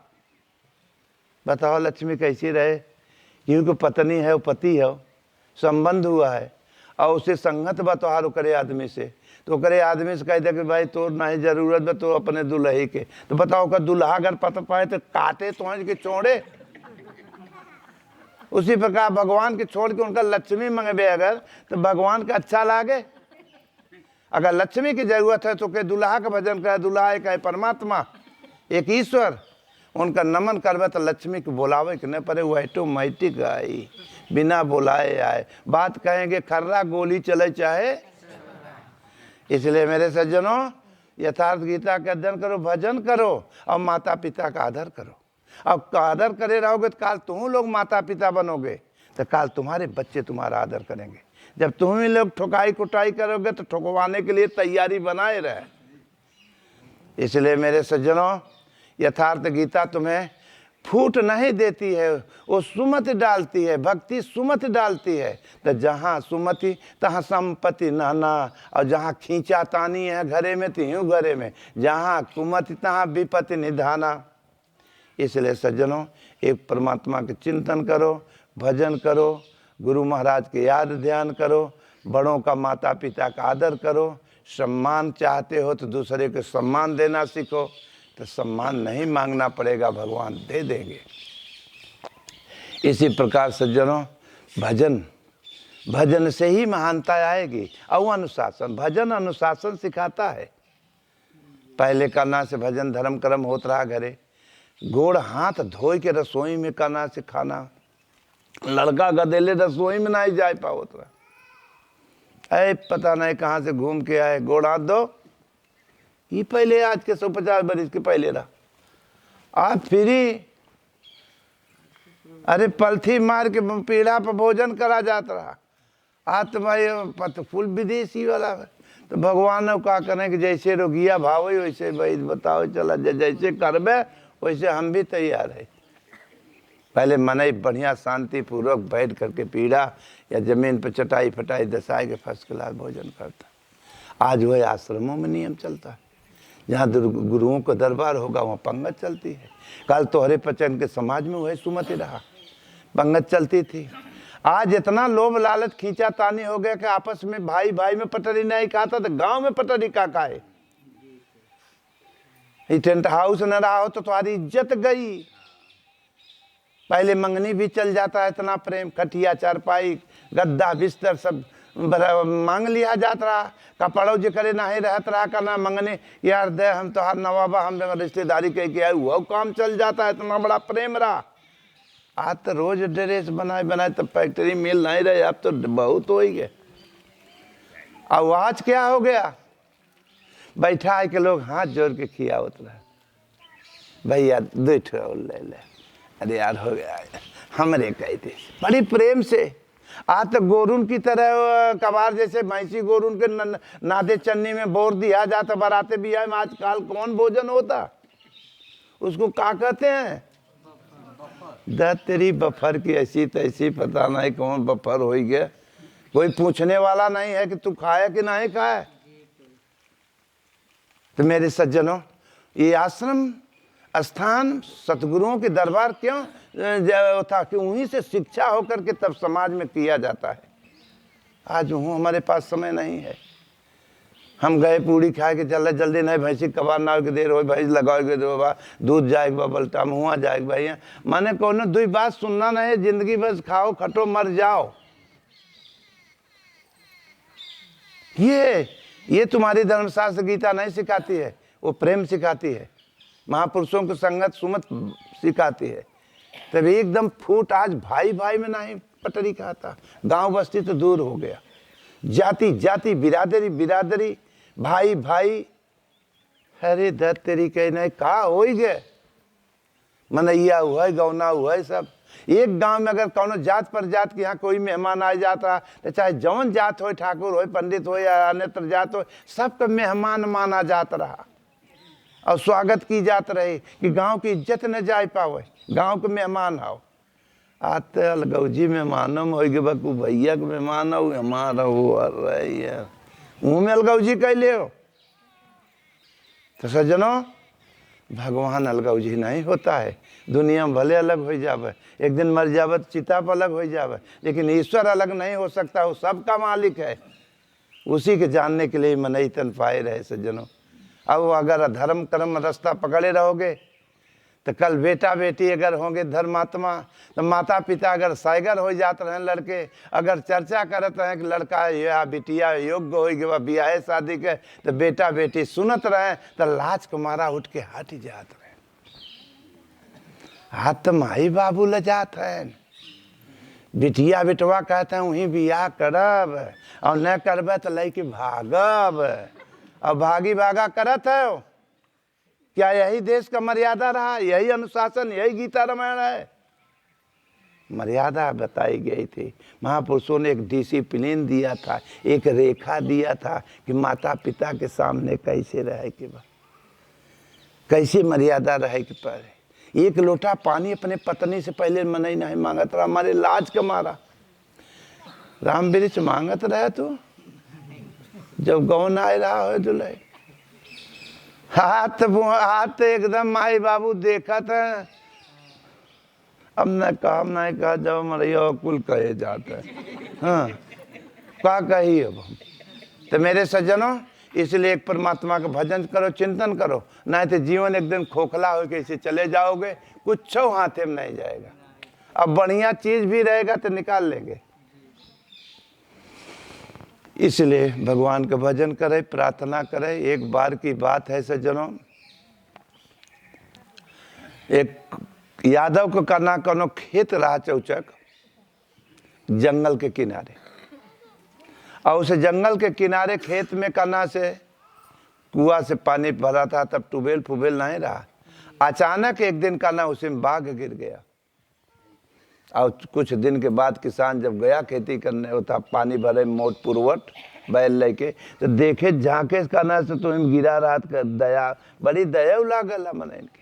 बताओ लक्ष्मी कैसी रहे, क्योंकि पत्नी है वो पति है, संबंध हुआ है। और उसे संगत बा तोहार करे आदमी से, तो करे आदमी से कह दे कि भाई तो नहीं जरूरत बा तो अपने दुल्हे के, तो बताओ का दुल्हा अगर पता पाए तो काटे तो के छोड़े। उसी प्रकार भगवान के छोड़ के उनका लक्ष्मी मंगबे अगर तो भगवान का अच्छा लागे। अगर लक्ष्मी की जरूरत है तो के दुल्हा का भजन करे, दुल्हा एक है परमात्मा, एक ईश्वर, उनका नमन करवे तो लक्ष्मी को बुलावे कि नहीं पड़े, वो ऑटोमेटिक आई, बिना बुलाए आए। बात कहेंगे खर्रा गोली चले चाहे। इसलिए मेरे सज्जनों, यथार्थ गीता का अध्ययन करो, भजन करो और माता पिता का आदर करो। अब आदर करे रहोगे तो काल तुम लोग माता पिता बनोगे, तो काल तुम्हारे बच्चे तुम्हारा आदर करेंगे। जब तुम ही लोग ठोकाई कुटाई करोगे तो ठोकवाने के लिए तैयारी बनाए रहे। इसलिए मेरे सज्जनों, यथार्थ गीता तुम्हें फूट नहीं देती है, वो सुमति डालती है, भक्ति सुमति डालती है। तो जहाँ सुमति तहाँ संपत्ति नाना, और जहाँ खींचा तानी है घरे में त्यों घरे में, जहाँ कुमति तहाँ विपत्ति निधाना। इसलिए सज्जनों, एक परमात्मा के चिंतन करो, भजन करो, गुरु महाराज के याद ध्यान करो, बड़ों का माता पिता का आदर करो। सम्मान चाहते हो तो दूसरे को सम्मान देना सीखो, तो सम्मान नहीं मांगना पड़ेगा, भगवान दे देंगे। इसी प्रकार सज्जनों, भजन से ही महानता आएगी। और अनुशासन, भजन अनुशासन सिखाता है। पहले करना से भजन धर्म कर्म होता रहा घरे, गोड़ हाथ धोई के रसोई में करना से खाना, लड़का गदेले रसोई में नहीं जा पाओ तो ऐ पता नहीं कहाँ से घूम के आए, गोड़ हाथ दो। ये पहले आज के 150 बरिस के पहले रहा, आज फिर अरे पलथी मार के पीढ़ा पर भोजन करा जाता रहा। आज तो भाई फुल विदेशी वाला है। तो भगवान ने क्या करें कि जैसे रोगिया भाव वैसे भाई बताओ चला, जैसे करबे वैसे हम भी तैयार है। पहले मने बढ़िया शांति पूर्वक बैठ करके पीढ़ा या जमीन पर चटाई फटाई दसाए के फर्स्ट क्लास भोजन करता। आज वह आश्रमों में नियम चलता है, जहाँ गुरुओं का दरबार होगा वहाँ पंगत चलती है। कल तोहरे पचन के समाज में वही सुमति रहा, पंगत चलती थी। आज इतना लोभ लालच खींचा तानी हो गया कि आपस में भाई भाई में पटरी नहीं खाता तो गांव में पटरी का है। टेंट हाउस न रहा हो तो तुम्हारी इज्जत गई। पहले मंगनी भी चल जाता है, इतना प्रेम, खटिया चारपाई गद्दा बिस्तर सब मांग लिया जाता रहा। कपड़ों जो करे ना ही रहत रहा करना मंगने, यार दे हम तो हर नवाबा हम रिश्तेदारी कह के आए, वो काम चल जाता है, इतना बड़ा प्रेम रहा। आज तो रोज ड्रेस बनाए बनाए तो फैक्ट्री मिल नहीं रहे, अब तो बहुत हो ही गए। अब आज क्या हो गया, बैठा है कि लोग हाथ जोड़ के खिया उतरा, भैया 2 ठो ले ले, अरे यार हो गया हमरे कहते बड़ी प्रेम से। आज तो गोरुन की तरह कबार जैसे भैंसी गोरुन के नादे चन्नी में बोर दिया जाता, बराते भी आए। आजकल कौन भोजन होता, उसको क्या कहते हैं, द तेरी बफर की ऐसी तैसी, पता नहीं कौन बफर हो गया। कोई पूछने वाला नहीं है कि तू खाया कि नहीं खाया। तो मेरे सज्जनों, ये आश्रम स्थान सतगुरुओं के दरबार क्यों था कि उन्हीं से शिक्षा होकर के तब समाज में किया जाता है। आज वो हमारे पास समय नहीं है, हम गए पूड़ी खाए के चल जल्दी नहीं, भैंसी कबार ना के देर हो, भैंस लगाओगे बाबा दूध जाएगा बबलटा हुआ जाएगा भैया। माने कोनो 2 बात सुनना नहीं, जिंदगी बस खाओ खटो मर जाओ। ये तुम्हारी धर्मशास्त्र गीता नहीं सिखाती है, वो प्रेम सिखाती है, महापुरुषों की संगत सुमत सिखाती है। तब एकदम फूट आज भाई भाई में नहीं पटरी खाता, गांव बस्ती तो दूर हो गया, जाति जाति बिरादरी बिरादरी भाई भाई, अरे दत्त तेरी कह नहीं कहा हो ही गए, मनैया हुआ है गौना हुआ है सब। एक गांव में अगर कौनो जात पर जात के यहाँ कोई मेहमान आ जाता तो चाहे जौन जात हो, ठाकुर हो, पंडित हो या अन्यत्र जात हो, सबका मेहमान माना जाता रहा और स्वागत की जात रही कि गांव की इज्जत न जाए पावे, गांव के मेहमान आओ। आते अलगौजी मेहमानों में हो गए बकू भैया के मेहमान हो हमारा वो रही है मुँह में अलगौजी कह ले हो। तो सज्जनों, भगवान अलग जी नहीं होता है। दुनिया में भले अलग हो जावे, एक दिन मर जावे तो चिता पर अलग हो जावे, लेकिन ईश्वर अलग नहीं हो सकता। वो सबका मालिक है, उसी के जानने के लिए मनई तन पाए रहे सज्जनों। अब अगर धर्म कर्म रास्ता पकड़े रहोगे तो कल बेटा बेटी अगर होंगे धर्मात्मा, तो माता पिता अगर साइगर हो जाते रहे लड़के, अगर चर्चा करते हैं कि लड़का या बिटिया योग्य हो गया ब्याह शादी के, तो बेटा बेटी सुनत रहे तो लाज के मारा उठ के हट जात रहे। हाथ तो माई बाबू ल जात है, बिटिया बेटवा कहते हैं वहीं बियाह करब और न करब तो लैके भागब, और भागी भागा करत है। क्या यही देश का मर्यादा रहा? यही अनुशासन, यही गीता रामायण है? मर्यादा बताई गई थी। महापुरुषों ने एक डिसिप्लिन दिया था, एक रेखा दिया था कि माता पिता के सामने कैसे रहे के बा, कैसे मर्यादा रहे के पड़े। एक लोटा पानी अपने पत्नी से पहले मनई नहीं मांगत रहा, हमारे लाज का मारा। राम वृक्ष मांगत रहे तू जब गौन आए रहा हो दुल्हे, हाथ एकदम माई बाबू देखा था। अब न काम नहीं कहा, जब मरिया कुल कहे जाता है। हाँ क्या कही अब हम तो मेरे सज्जनों, इसलिए एक परमात्मा का भजन करो, चिंतन करो, नहीं तो जीवन एकदम खोखला हो के इसे चले जाओगे, कुछ हाथे में नहीं जाएगा। अब बढ़िया चीज भी रहेगा तो निकाल लेंगे। इसलिए भगवान का भजन करे, प्रार्थना करे। एक बार की बात है सज्जनों, एक यादव को करना कोनो खेत रहा चौचक जंगल के किनारे, और उस जंगल के किनारे खेत में करना से कुआं से पानी भरा था, तब ट्यूबवेल फुबेल नहीं रहा। अचानक एक दिन करना उसी में बाघ गिर गया, और कुछ दिन के बाद किसान जब गया खेती करने, होता पानी भरे मोट पुरवट बैल लेके, तो देखे झांके करना से तो गिरा रात का दया, बड़ी दया लागल मैंने इनके,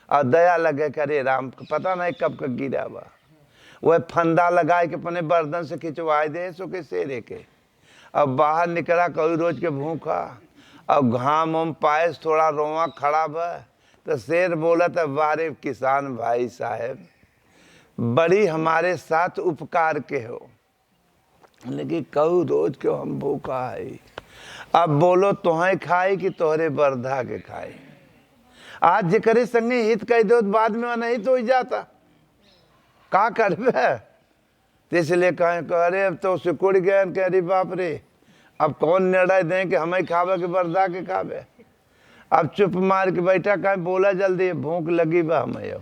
और दया लगे करे राम पता नहीं कब का गिरा हुआ। वह फंदा लगाए के अपने बर्तन से खिंचवाए दे सो के शेरे के। अब बाहर निकला कई रोज के भूखा, अब घाम उम पायस थोड़ा रोवा खड़ा बा, तो शेर बोला था बारे किसान भाई साहब, बड़ी हमारे साथ उपकार के हो, लेकिन कऊ रोज क्यों हम भूखा है। अब बोलो तोहें खाई कि तोहरे बरधा के खाई। आज जेकरे संगे हित कह दो बाद में अनहित हो जाता, का करबे। इसलिए कहे अरे अब तो सिकुड़ गए, कह अरे बाप रे, अब कौन निर्णय दें कि हमें खावे के बरदा के खावे। अब चुप मार के बैठा, कहे बोला जल्दी भूख लगी बा हमें।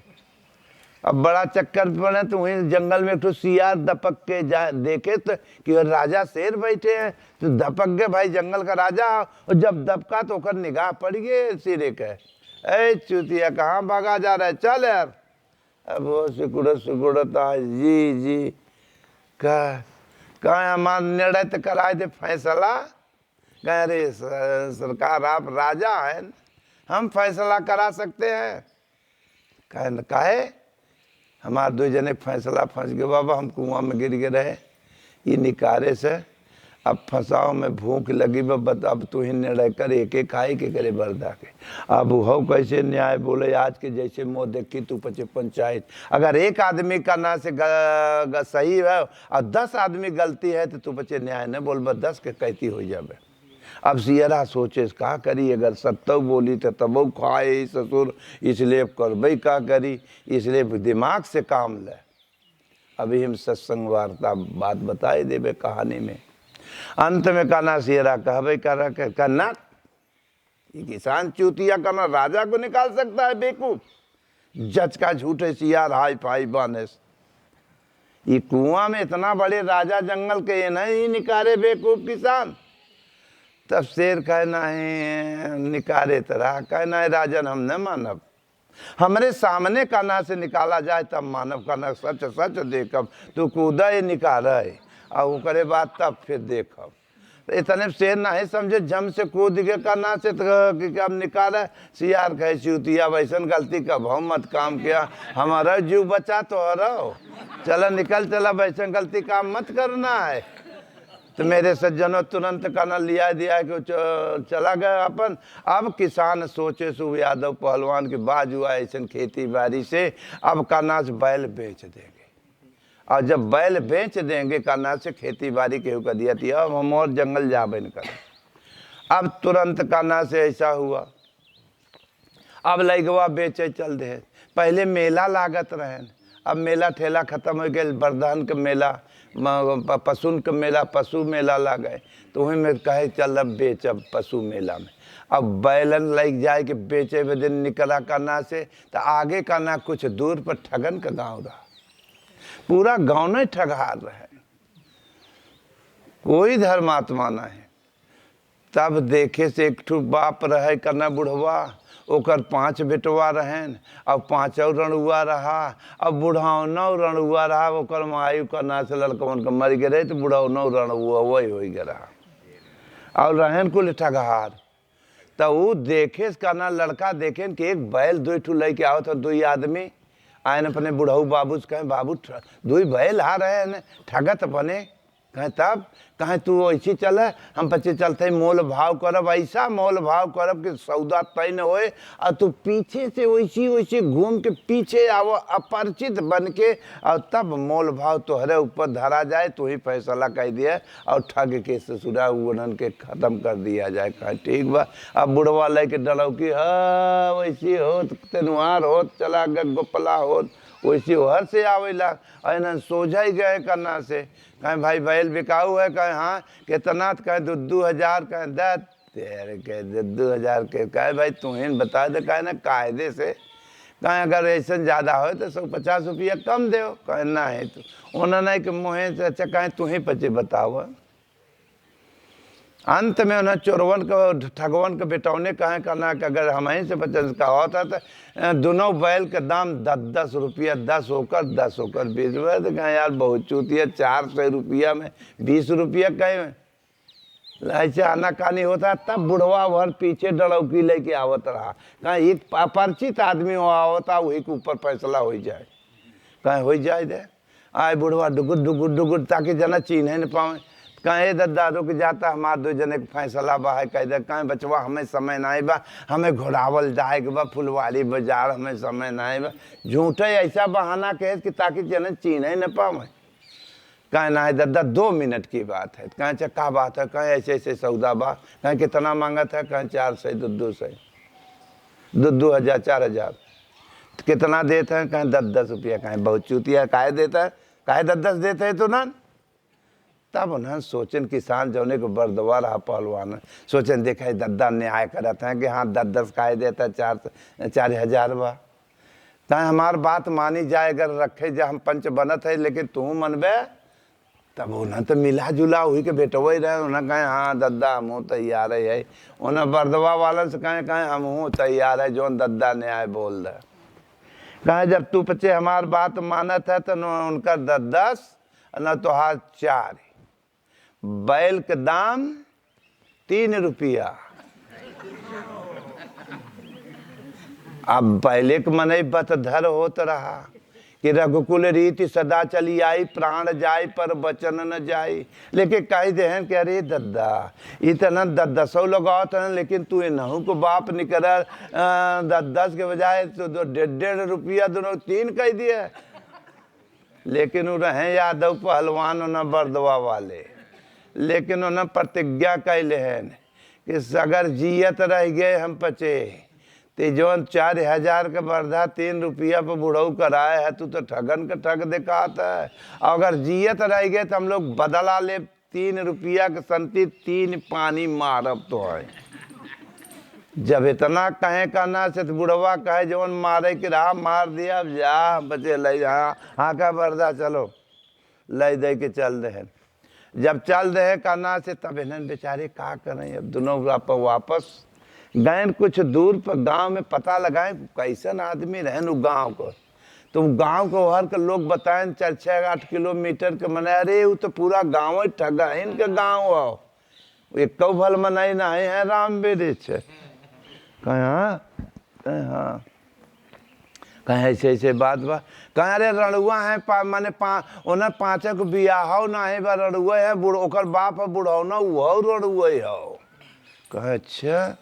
अब बड़ा चक्कर पड़े तो वहीं जंगल में एक तो सियार दपक के जा देखे तो कि राजा शेर बैठे हैं, तो दपक गए भाई जंगल का राजा। और जब दपका तो ओकर निगाह पड़ गए सिरे के, ए चुतिया कहाँ भागा जा रहा है, चल यार। अब वो सिकुड़ता जी जी कहा हमारा निर्णय तो कराए दे फैसला। कह अरे सरकार आप राजा हैं, हम फैसला करा सकते हैं। काहे हमारे दो जने फैसला फंस गए बाबा, हम कुआं में गिर गए रहे ये निकारे से, अब फंसाओ में भूख लगी बता, अब तू ही निर्णय कर, एक खाई के करे बरदा के। अब हो कैसे न्याय बोले, आज के जैसे मुँह देखी तू पचे पंचायत। अगर एक आदमी करना से सही है और 10 आदमी गलती है तो तू बचे न्याय न बोल, 10 के कहती हो जावे। अब सियरा सोचे का करी, अगर सत्तव बोली तो तब खाए ससुर, इसलिए करबई का करी, इसलिए दिमाग से काम ले। अभी हम सत्संग वार्ता बात बताए देवे कहानी में। अंत में कहना सियरा कहबे करना, ये किसान चूतिया करना राजा को निकाल सकता है बेवकूफ। जज का झूठे सियार हाई फाई बानेस, ये कुआं में इतना बड़े राजा जंगल के नहीं निकाले बेवकूफ किसान। तब शेर कहना है निकाले तरह, कहना है राजन हम न मानब, हमरे सामने कहना से निकाला जाए तब मानव, कहना सच सच देखब, तू कूदा ही निकाल और करे बात तब फिर देखब। तो इतने शेर नहीं समझे, जम से कूद के करना से तो अब निकाले। सियार कहे चूतिया वैसन गलती कब हम मत काम किया, हमारा जीव बचा तो हो रहो, चला निकल चला, वैसन गलती काम मत करना है। तो मेरे सज्जनों तुरंत कहना लिया दिया कि चला गया अपन। अब किसान सोचे सु यादव पहलवान के बाजू आए ऐसा खेती बाड़ी से, अब कहना से बैल बेच देंगे, और जब बैल बेच देंगे कहना से खेती बाड़ी केहू कर दिया थी, अब हम और जंगल जाबे न करें। अब तुरंत कहना से ऐसा हुआ, अब लैगवा बेचे चल दे। पहले मेला लागत रहे, अब मेला ठेला खत्म हो गया, बरदान का मेला, पशुन का मेला, पशु मेला ला गए, तो वहीं में कहे चल अब बेच अब पशु मेला में। अब बैलन लग जाए कि बेचे वे दिन निकला करना से, तो आगे करना कुछ दूर पर ठगन का गांव रहा, पूरा गांव नहीं ठगहार रहे, कोई धर्मात्मा नहीं। तब देखे से एक ठू बाप रहे करना बुढ़वा, ओकर 5 बेटवा रहें, अब 5 रणुआ रहा, अब बुढ़ाउना रणुआ रहा, ओकर मायू करना से लड़कवन का मर गए तो बुढ़ाउना रणुआ वही हो गया रहा, और रहें कुल ठगहार। तो वो देखे करना लड़का देखें कि एक बैल 2 ठू लेके आओ तो 2 आदमी आयन अपने बुढ़ऊ बाबू से कहें बाबू 2 बैल आ रहे हैं ठगत बने, कहें तब कहें तू ऐसी चल हम बच्चे चलते मोल भाव करब, ऐसा मोल भाव करब कि सौदा तय न होए, और तू पीछे से वैसी वैसी घूम के पीछे आव अपरिचित बन के, और तब मोल भाव तोहरे ऊपर धरा जाए, तो ही फैसला कर दिया और ठग के ससुरा उड़न के ख़त्म कर दिया जाए। कहें ठीक बा। अब बुढ़वा लेके डलौकी हाँ वैसी होत तेनुहार होत चला गोपला होत वैसी हर से आवेला, ऐन सोझा ही गए करना से। कहें भाई बैल बिकाऊ है, कहें हाँ कितना, कहें 2,000, कहें दे तेरे कह 2,000 के, कहे भाई तुम्हें बता दे, कहे ना कायदे से, कहें अगर ऐसा ज़्यादा हो तो 150 रुपया कम दे, कहें ना है तो उन्होंने नहीं कि मुँह से अच्छा, कहें तुम्हें पचे बताओ। अंत में उन्हें चोरवन का ठगवन के बेटौने कहें करना कि अगर हम ही से 50 का होता तो दोनों बैल के दाम 10-10 रुपया, 10 होकर 10 होकर 20 रुपये, तो कहें यार बहुत चूतिया, 400 रुपया में 20 रुपया कहें ऐसे आनाकानी होता। तब बुढ़वा भर पीछे डड़ौकी लेके आवत रहा, कहें एक अपरिचित आदमी हो आवता वही के ऊपर फैसला हो जाए, कहें हो जाए दे। आए बुढ़वा डुगुर डुगुर डुगुर ताकि जना चिन्ह न पाए, कहें दद्दा रुक जाता हमार 2 जने के फैसला बा है, कह दे कहें बचवा हमें समय नहीं बा, हमें घोड़ावल जाए के बा फुलवारी बाजार, हमें समय नहीं बा। झूठे ऐसा बहाना कहे कि ताकि जने चिन्ह न पावे। कहें ना है दद्दा 2 मिनट की बात है, कहें अच्छा क्या बात है, कहें ऐसे ऐसे सौदा बा, कहें कितना मांगत है, कहें 400 2,000 4,000 कितना देते हैं, कहें 10-10 रुपया, कहें बहुत चूतिया काहे देता है, काहे 10-10 देते हैं तो ना। तब उन्हें सोचन किसान जौने को बरदवा रहा पहलवान, सोचन देखा दद्दा न्याय करते हैं कि हाँ 10-10 काहे देता है, 4,000 बा, कहें हमार बात मानी जाए अगर रखे जा हम पंच बनत है, लेकिन तू मनबे। तब उन्हें तो मिला जुला हुई के बेटवा ही रहे, उन्हें कहें हाँ दद्दा हम हूँ तैयार है, उन्हें बरदवा वालन से कहें कहें हम हूँ तैयार है जो दद्दा न्याय बोल रहे। कहें जब तू पचे हमार बात मानत है तो न उनका 10-10 न तो हाथ 4, बैल के दाम 3 रुपया। अब पहले के मनई बतधर होत रहा कि रघुकुल रीति सदा चली आई, प्राण जाय पर बचन न जाई, लेकिन कह दे हैं कि अरे दद्दा इतना 10-10 लगाओ था, लेकिन तू नहू को बाप निकल 10-10 के बजाय तो 1.5 रुपया दोनों 3 कह दिए। लेकिन वो रहे यादव पहलवान उन्हें बरदवा वाले, लेकिन उन्हें प्रतिज्ञा कैले हैं कि अगर जियत रह गए हम पचे तो जो 4,000 का बर्धा 3 रुपया पर बुढ़ऊ कराए है, तू तो ठगन का ठग दिखाता है। अगर जियत रह गए तो हम लोग बदला ले 3 रुपया के संति 3 पानी मारब तो है। जब इतना कहे करना से तो बुढ़वा कहे जवन मारे कि रहा मार दिया, अब जा बचे ले हाँ हाँ का बर्दा चलो ले दे के चल दे। जब चल दे करना से तब इन्हें बेचारे क्या करें, अब दोनों वापस गए कुछ दूर पर गांव में पता लगाए कैसन आदमी रहे गांव को, तो गांव को हर के लोग बताएं 4-6-8 किलोमीटर के मने, अरे वो तो पूरा गांव ही ठगा है इनके गांव आओ, एक भल मनाई ना है राम बेरे छे, कहे हाँ कहें ऐसे ऐसे बात बा। कहें अरे रड़ुआ है माने उन्हें 5 को बियाह ना है बा रड़ुआ है ओकर बाप है बुढ़ौना वो रड़ुआ हो। कहे अच्छा।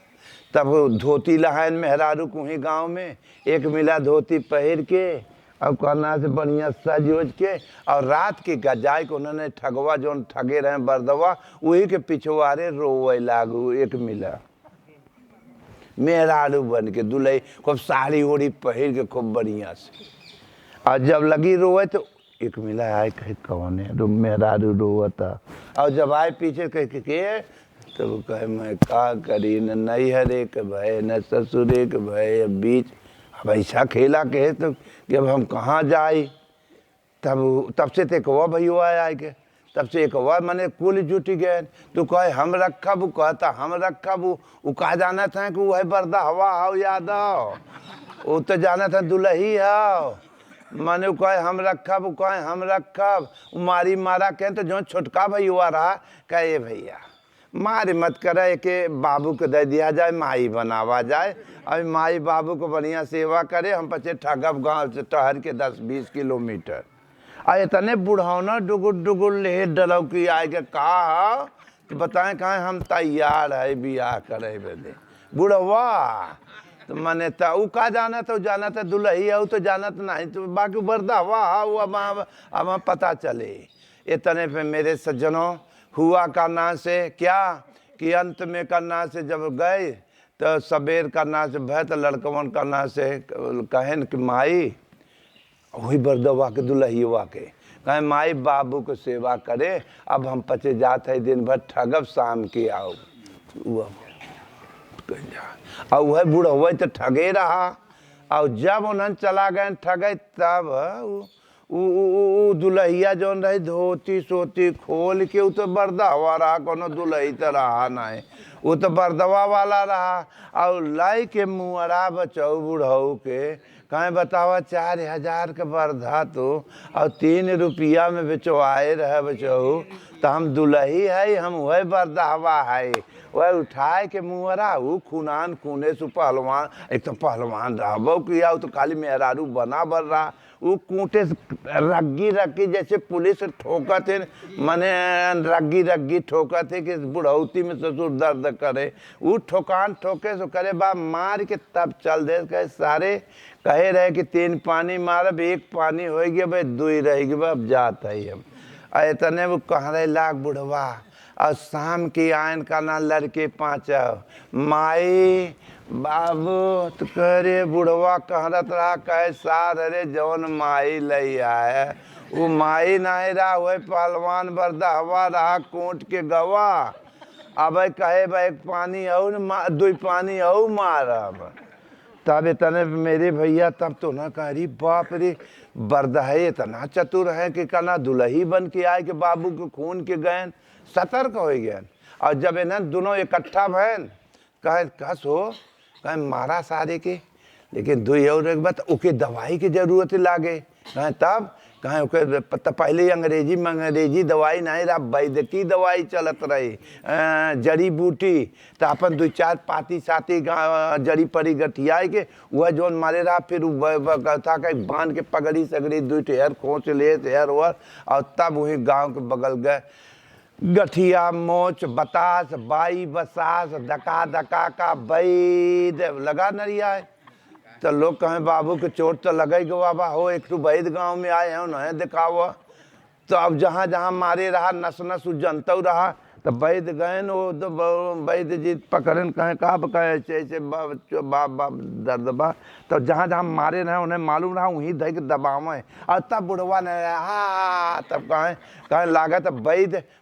तब धोती लहान मेहरारू कुही गांव में एक मिला धोती पहन के अब करना से बढ़िया सज उज के और रात के गजाय को उन्होंने ठगवा जो ठगे रहे बरदवा वही के पिछवारे रोवे लागू एक मिला मेहरारू बन के दुल्हे खूब साड़ी ओड़ी पहन के खूब बढ़िया से। और जब लगी रोवे तो एक मिला आए कहे कौन है मेहरारू रोवता और जब आए पीछे कह के तो वो कहे मैं का करी न नैहरे के भय न ससुरे के भय बीच। अब ऐसा खेला कहे तो कि अब हम कहाँ जाए। तब से तो एक वह भैया आए के तब से एक वह मैंने कुल जुटी गए तो कहे हम रखब कहता हम रखब वो कहा जाना था कि वह बरदा हवा हो याद हो वो तो जाना था दुल्ही हो माने कहे हम रखब कहे हम रखब मारी मारा कहे तो जो छोटका भैया रहा कहे भैया मारे मत करे के बाबू को दे दिया जाए माई बनावा जाए अभी माई बाबू को बढ़िया सेवा करे हम पचे ठगब गांव से टहर के 10-20 किलोमीटर आ इतने बुढ़ौना डुगुर डुगुर ले डलो की आए के कहा तो बताएं कहा हम तैयार है बियाह करे बेले बुढ़वा तो मैंने तो का जाना तो जाना था दुल्ही हो तो जाना तो नहीं तो बाकी बरदा वाह अब पता चले। इतने पे मेरे सज्जनों हुआ करना से क्या कि अंत में करना से जब गए तो सबेर करना से भय तो लड़कवन करना से कहन कि माई वही बरदवा के दुल्हिया के कहें माई बाबू को सेवा करे अब हम पचे जाते हैं दिन भर ठगब शाम के आओ और वह बूढ़ा हुआ तो ठगे रहा और जब उन्हें चला गए ठगे तब दुल्हिया जौन रही धोती सोती खोल के वो तो बरदवा रहा कोनो दुल्ही तो रहा नहीं वो तो बरदवा वाला रहा और लाई के मुहरा बचाऊ बुढ़ऊ के कहें बतावा 4000 का बरधा तो और 3 रुपया में बेचवाए रहे बचाऊ तो हम दुल्ही है हम वह बरदहवा है वह उठाए के मुहरा वो खूनान खूने से पहलवान एक तो पहलवान रहा किया तो खाली मेहरारू बना बर रहा वो कूटे रग्गी रग्गी जैसे पुलिस ठोका थे मने रग्गी रग्गी ठोका थे कि बुढ़ौती में ससुर दर्द करे वो ठोकान ठोके सो करे बा मार के तब चल दे कहे सारे कहे रहे कि 3 पानी मारब 1 पानी हो गया भाई 2 रह गए अब जाता ही हम इतने वो कह रहे लाख बुढ़वा और शाम की आयन का ना लड़के 5 माई बाबू तो करे बुढ़वा कहरत रहा कहे सार अरे जौन माई लई आए वो माई नहीं रहा वही पहलवान बरदहवा रहा कोट के गवा अब कहे भाई 1 पानी और 2 पानी और मारब तब इतने मेरे भैया तब तो ना कह रही बाप रे बरदहे इतना चतुर है कि कहना दुल्ही बन के आए कि बाबू के खून के गए सतर्क हो गए और जब इन्हें दोनों इकट्ठा भैन कहे कस हो कहे मारा सारे के लेकिन 2 और एक बात ओके दवाई की जरूरत लागे कहें तब कहें ओके पहले अंग्रेजी दवाई नहीं रहा वैद्य की दवाई चलत रही जड़ी बूटी तो अपन 2-4 पाती साती जड़ी पड़ी गठिया के वह जोन मारे रहा फिर था कहीं बांध के पगड़ी सगड़ी 2 टेहर खोच ले टेहर और तब वही गाँव के बगल गए गठिया मोच बतास बाई बसास धका धका का बैद लगा नरिया है तो लोग कहें बाबू के चोट तो लगे गो बाबा हो एक तो बैद गांव में आए हैं उन्हें दिखावा तो अब जहाँ जहाँ मारे रहा नस नस जनता रहा तो वैद गए वो तो वैद्य जी पकड़न कहें कहा कहे ऐसे बाप बाप दर्द बा तो जहाँ जहाँ मारे रहे उन्हें मालूम रहा वहीं धै के दबावे और तब बुढ़वा ने तब कहें लागत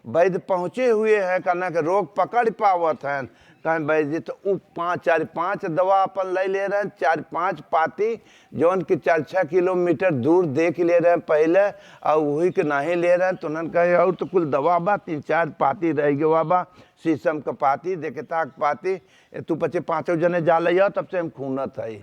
वैद्य पहुँचे हुए हैं कहना के रोग पकड़ पावत हैं कहें वैद्य जी तो वो 4-5 दवा अपन ले रहे हैं 4-5 पाती जौन की 4-6 किलोमीटर दूर देख ले रहे हैं पहले और वही के नहीं ले रहे हैं तो उन्होंने कहे और तो कुल दवा बा 3-4 पाती रह गया बा शीशम का पाती देखता पाती तू 5 जने जा लिया तब से हम खूनत है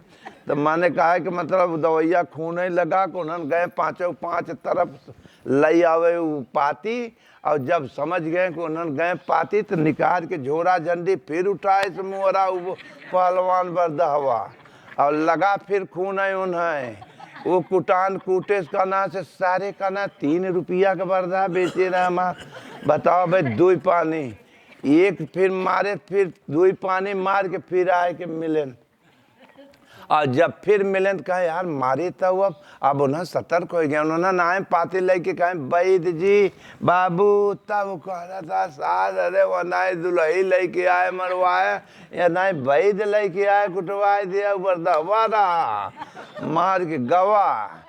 तो मैंने कहा कि मतलब दवैया खून ही लगा को उन्होंने गए 5 तरफ लई आवे पाती और जब समझ गए कि उन्होंने गए पाती तो निकाल के झोरा झंडी फिर उठाए से मुहरा पहलवान बरदहवा और लगा फिर खून है उन्हें, वो कुटान कूटे कना से सारे कना 3 रुपया का बर्दा बेचे रहे हम। बताओ भाई, 2 पानी एक फिर मारे, फिर 2 पानी मार के फिर आए के मिलन। और जब फिर मिलन कहे यार मारे तो अब उन्हें सतर्क हो गया। उन्होंने नाम पाते लेके कहे वैद्य जी बाबू, तब कह रहा था सास अरे वो ना दुल्ही लेके आए मरवाए, या ना वैद्य लेके आए कुटवाए दिया बर्दा मार के गवा।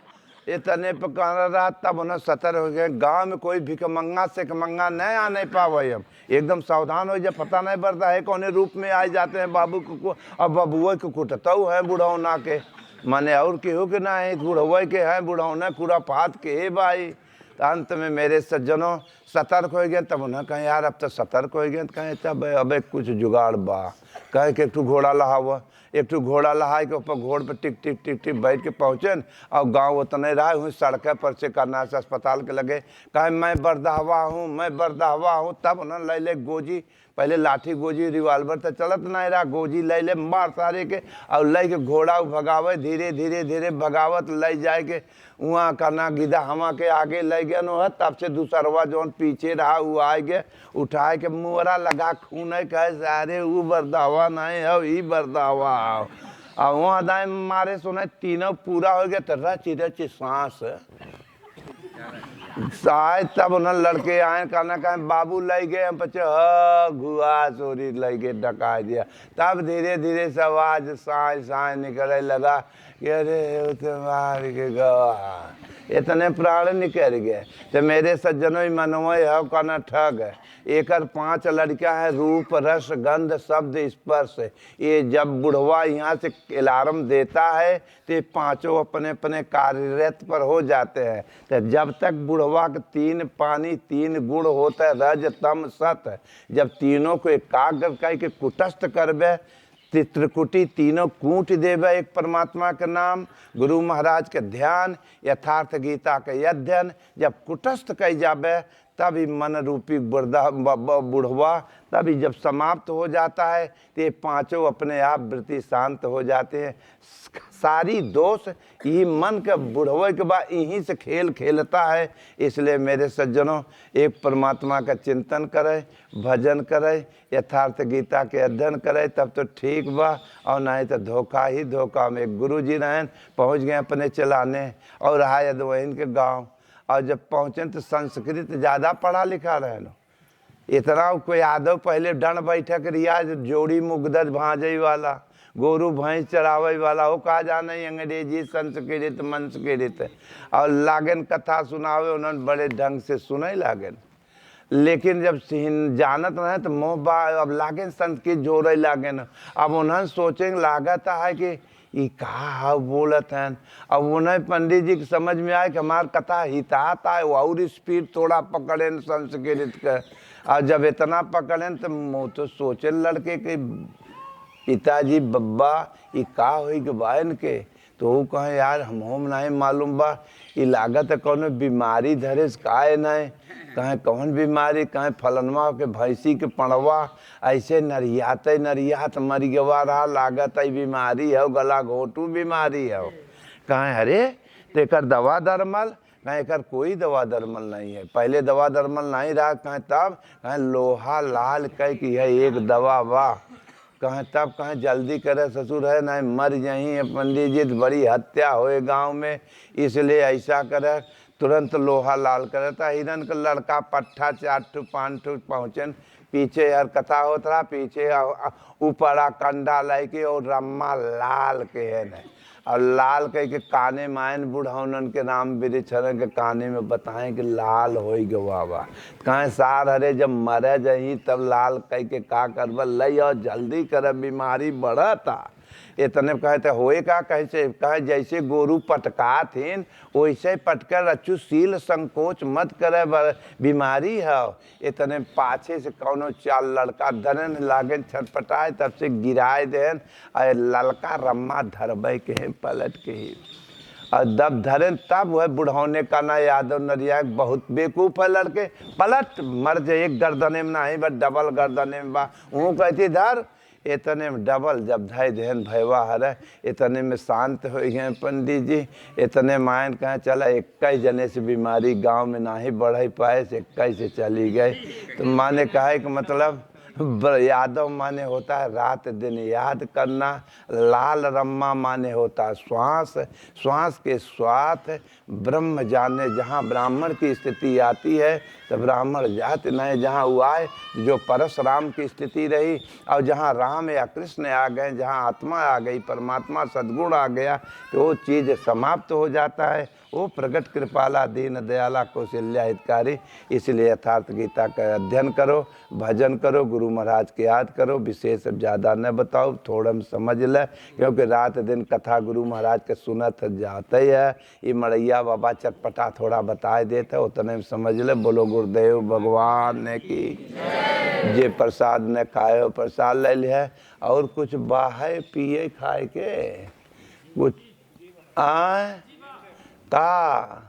इतने पर कह रहा तब उन्हें सतर्क हो गया। गाँव में कोई भिकमंगा से कमंगा नहीं आने पावे, अब एकदम सावधान हो जाए। पता नहीं पड़ता है कौन रूप में आ जाते हैं बाबू को, अब बबुआ को कुटताऊ है बुढ़ौना के माने, और केहू के ना है बुढ़वा के है बुढ़ौना पूरा पात के है भाई। अंत में मेरे सज्जनों सतर्क हो गए। तब उन्हें कहें यार अब तो सतर्क हो गए। कहें तब अब कुछ जुगाड़ बा। कहे कि एक ठू घोड़ा लहावा, एक ठू घोड़ा लहा के ऊपर घोड़ पर टिक टिक टिक टिक बैठ के पहुँचे। और गाँव उतने रहा हुई सड़क पर से करना से अस्पताल के लगे। कहे मैं बर्दाहवा हूँ, मैं बर्दाहवा हूँ। तब उन्होंने ले ले गोजी, पहले लाठी गोजी रिवाल्वर तो चलत नहीं रहा, गोजी ले ले मार सारे के और ले के घोड़ा भगावे, धीरे धीरे धीरे भगावत ले जाए के वहाँ करना गिदा हवा के आगे ले गया न। तब से दूसरवा जौन पीछे रहा वो आ गया, उठाए के मुहरा लगा खून है। कहे सारे वो बर्दावा नहीं है, ई बर्दावा। और वहाँ दाएँ मारे सुने तीनों पूरा हो गया। तो रच रच सांस शायद तब उन्हें लड़के आए कहना कहें बाबू ले गए हम बच्चे घुआ चोरी ले गए डका दिया। तब धीरे धीरे सब आज साँझ साँझ निकले लगा कि अरे मार के गवा, इतने प्राण निकल गए। तो मेरे सज्जनों ही मनोय है कहना ठग है। एक 5 लड़कियां हैं, रूप रस गंध शब्द स्पर्श। ये जब बुढ़वा यहाँ से अलार्म देता है तो ये 5 अपने अपने कार्यरत पर हो जाते हैं। तो जब तक बुढ़वा के 3 पानी 3 गुण होता है, रज तम सत, जब तीनों को एकाग्र करके कुटस्थ करबे, त्रिकुटी तीनों कूट देवे एक परमात्मा के नाम, गुरु महाराज के ध्यान, यथार्थ गीता के अध्ययन, जब कुटस्थ कही जाबे तभी मन रूपी बुढ़वा तभी जब समाप्त हो जाता है तो ये 5 अपने आप वृत्ति शांत हो जाते हैं। सारी दोष यही मन के बुढ़वे के बाद यहीं से खेल खेलता है। इसलिए मेरे सज्जनों एक परमात्मा का चिंतन करें, भजन करें, यथार्थ गीता के अध्ययन करें, तब तो ठीक बा। और नहीं तो धोखा ही धोखा में। गुरु जी रहन पहुँच गए अपने चलाने और रहा यदवहीन के गाँव। और जब पहुँचे तो संस्कृत ज़्यादा पढ़ा लिखा रहे लो। इतना कोई यादव पहले डंड बैठक रियाज जोड़ी मुगदज भांजई वाला, गोरू भैंस चरावे वाला, हो कहा जाने अंग्रेजी संस्कृत मंस्कृत। और लागन कथा सुनावे उन्होंने बड़े ढंग से सुने लागन। लेकिन जब जानत रहे तो मोह बा, अब लागन संस्कृत जोड़े लागन। अब उन्होंने सोचेंगे लागत है कि ये कहा बोलत हैं। अब उन्हें पंडित जी की समझ में आए कि हमार कथा हितात है और स्पीड थोड़ा पकड़े संस्कृत का। और जब इतना पकड़े तो मुँह तो सोचे लड़के के पिताजी बब्बा ये का हुई के बायन के। तो वो कहे यार हम नहीं मालूम बा, ये लागत है कौन बीमारी धरे काहे नहीं। कहें कौन बीमारी, कहें फलनवा के भैंसी के पड़वा ऐसे नरियात मरी गवा रहा, लागत है बीमारी है, गला घोटू बीमारी है। कहें अरे तो एक दवा दरमल, कहें एक कोई दवा दरमल नहीं है। पहले दवा दरमल नहीं रहा, कहें तब कहें लोहा लाल कह कि है एक दवा वाह। कहें तब कहें जल्दी करे ससुर है नहीं मर जाही पंडित जी, बड़ी हत्या होए गांव में, इसलिए ऐसा करे तुरंत लोहा लाल करे। था हिरन का लड़का पट्ठा 4 ठू 5 ठू पहुँचन, पीछे हर कथा होता रहा, पीछे ऊपरा कंडा लेके और रम्मा लाल के है नहीं। और लाल कह के काने मायन बुढ़ौनन के नाम वृक्षण के काने में बताएं कि लाल हो गवावा। कहें सार हरे जब मरे जही तब लाल कह के का करब लई और जल्दी कर बीमारी बढ़ता। इतने कहते होए का कैसे कहे जैसे गोरू पटका थीन वैसे पटकर रचु सील संकोच मत करे बीमारी है। इतने पाछे से कौनो चाल लड़का धरन लागन छटपटाए तब से गिराए देन और ललका रम्मा धरबे के है पलट के ही। और दब धरें तब वह बुढ़ौने का ना यादव नरिया बहुत बेवकूफ़ है लड़के, पलट मर जाए एक गर्दने में नहीं बस डबल गर्दने में बा। वो कहती धर इतने में डबल जब धय ध्यान भयवा हर इतने में शांत हो गए पंडित जी। इतने मायन कहाँ चला 21 जने से बीमारी गांव में ना ही बढ़ पाए से 21 से चली गए। तो माने कहा कि मतलब यादव माने होता है रात दिन याद करना, लाल रम्मा माने होता है श्वास, श्वास के स्वाथ ब्रह्म जाने। जहाँ ब्राह्मण की स्थिति आती है तो ब्राह्मण जाति नहीं, जहाँ वो आए जो परशुराम की स्थिति रही, और जहाँ राम या कृष्ण आ गए, जहाँ आत्मा आ गई, परमात्मा सद्गुण आ गया, तो वो चीज़ समाप्त हो जाता है। वो प्रगट कृपाला दीन दयाला कौशल्या हितकारी। इसलिए यथार्थ गीता का अध्ययन करो, भजन करो, गुरु महाराज की याद करो। विशेष ज़्यादा न बताओ, थोड़ा में समझ ले, क्योंकि रात दिन कथा गुरु महाराज के सुनत जाते ही है। ये मड़ैया बाबा चटपटा थोड़ा बता देते, उतने में समझ ले। बोलो गुरुदेव भगवान ने की जे प्रसाद ने खाए हो प्रसाद ले लिया, और कुछ बाहे पिए खाए के कुछ आए ता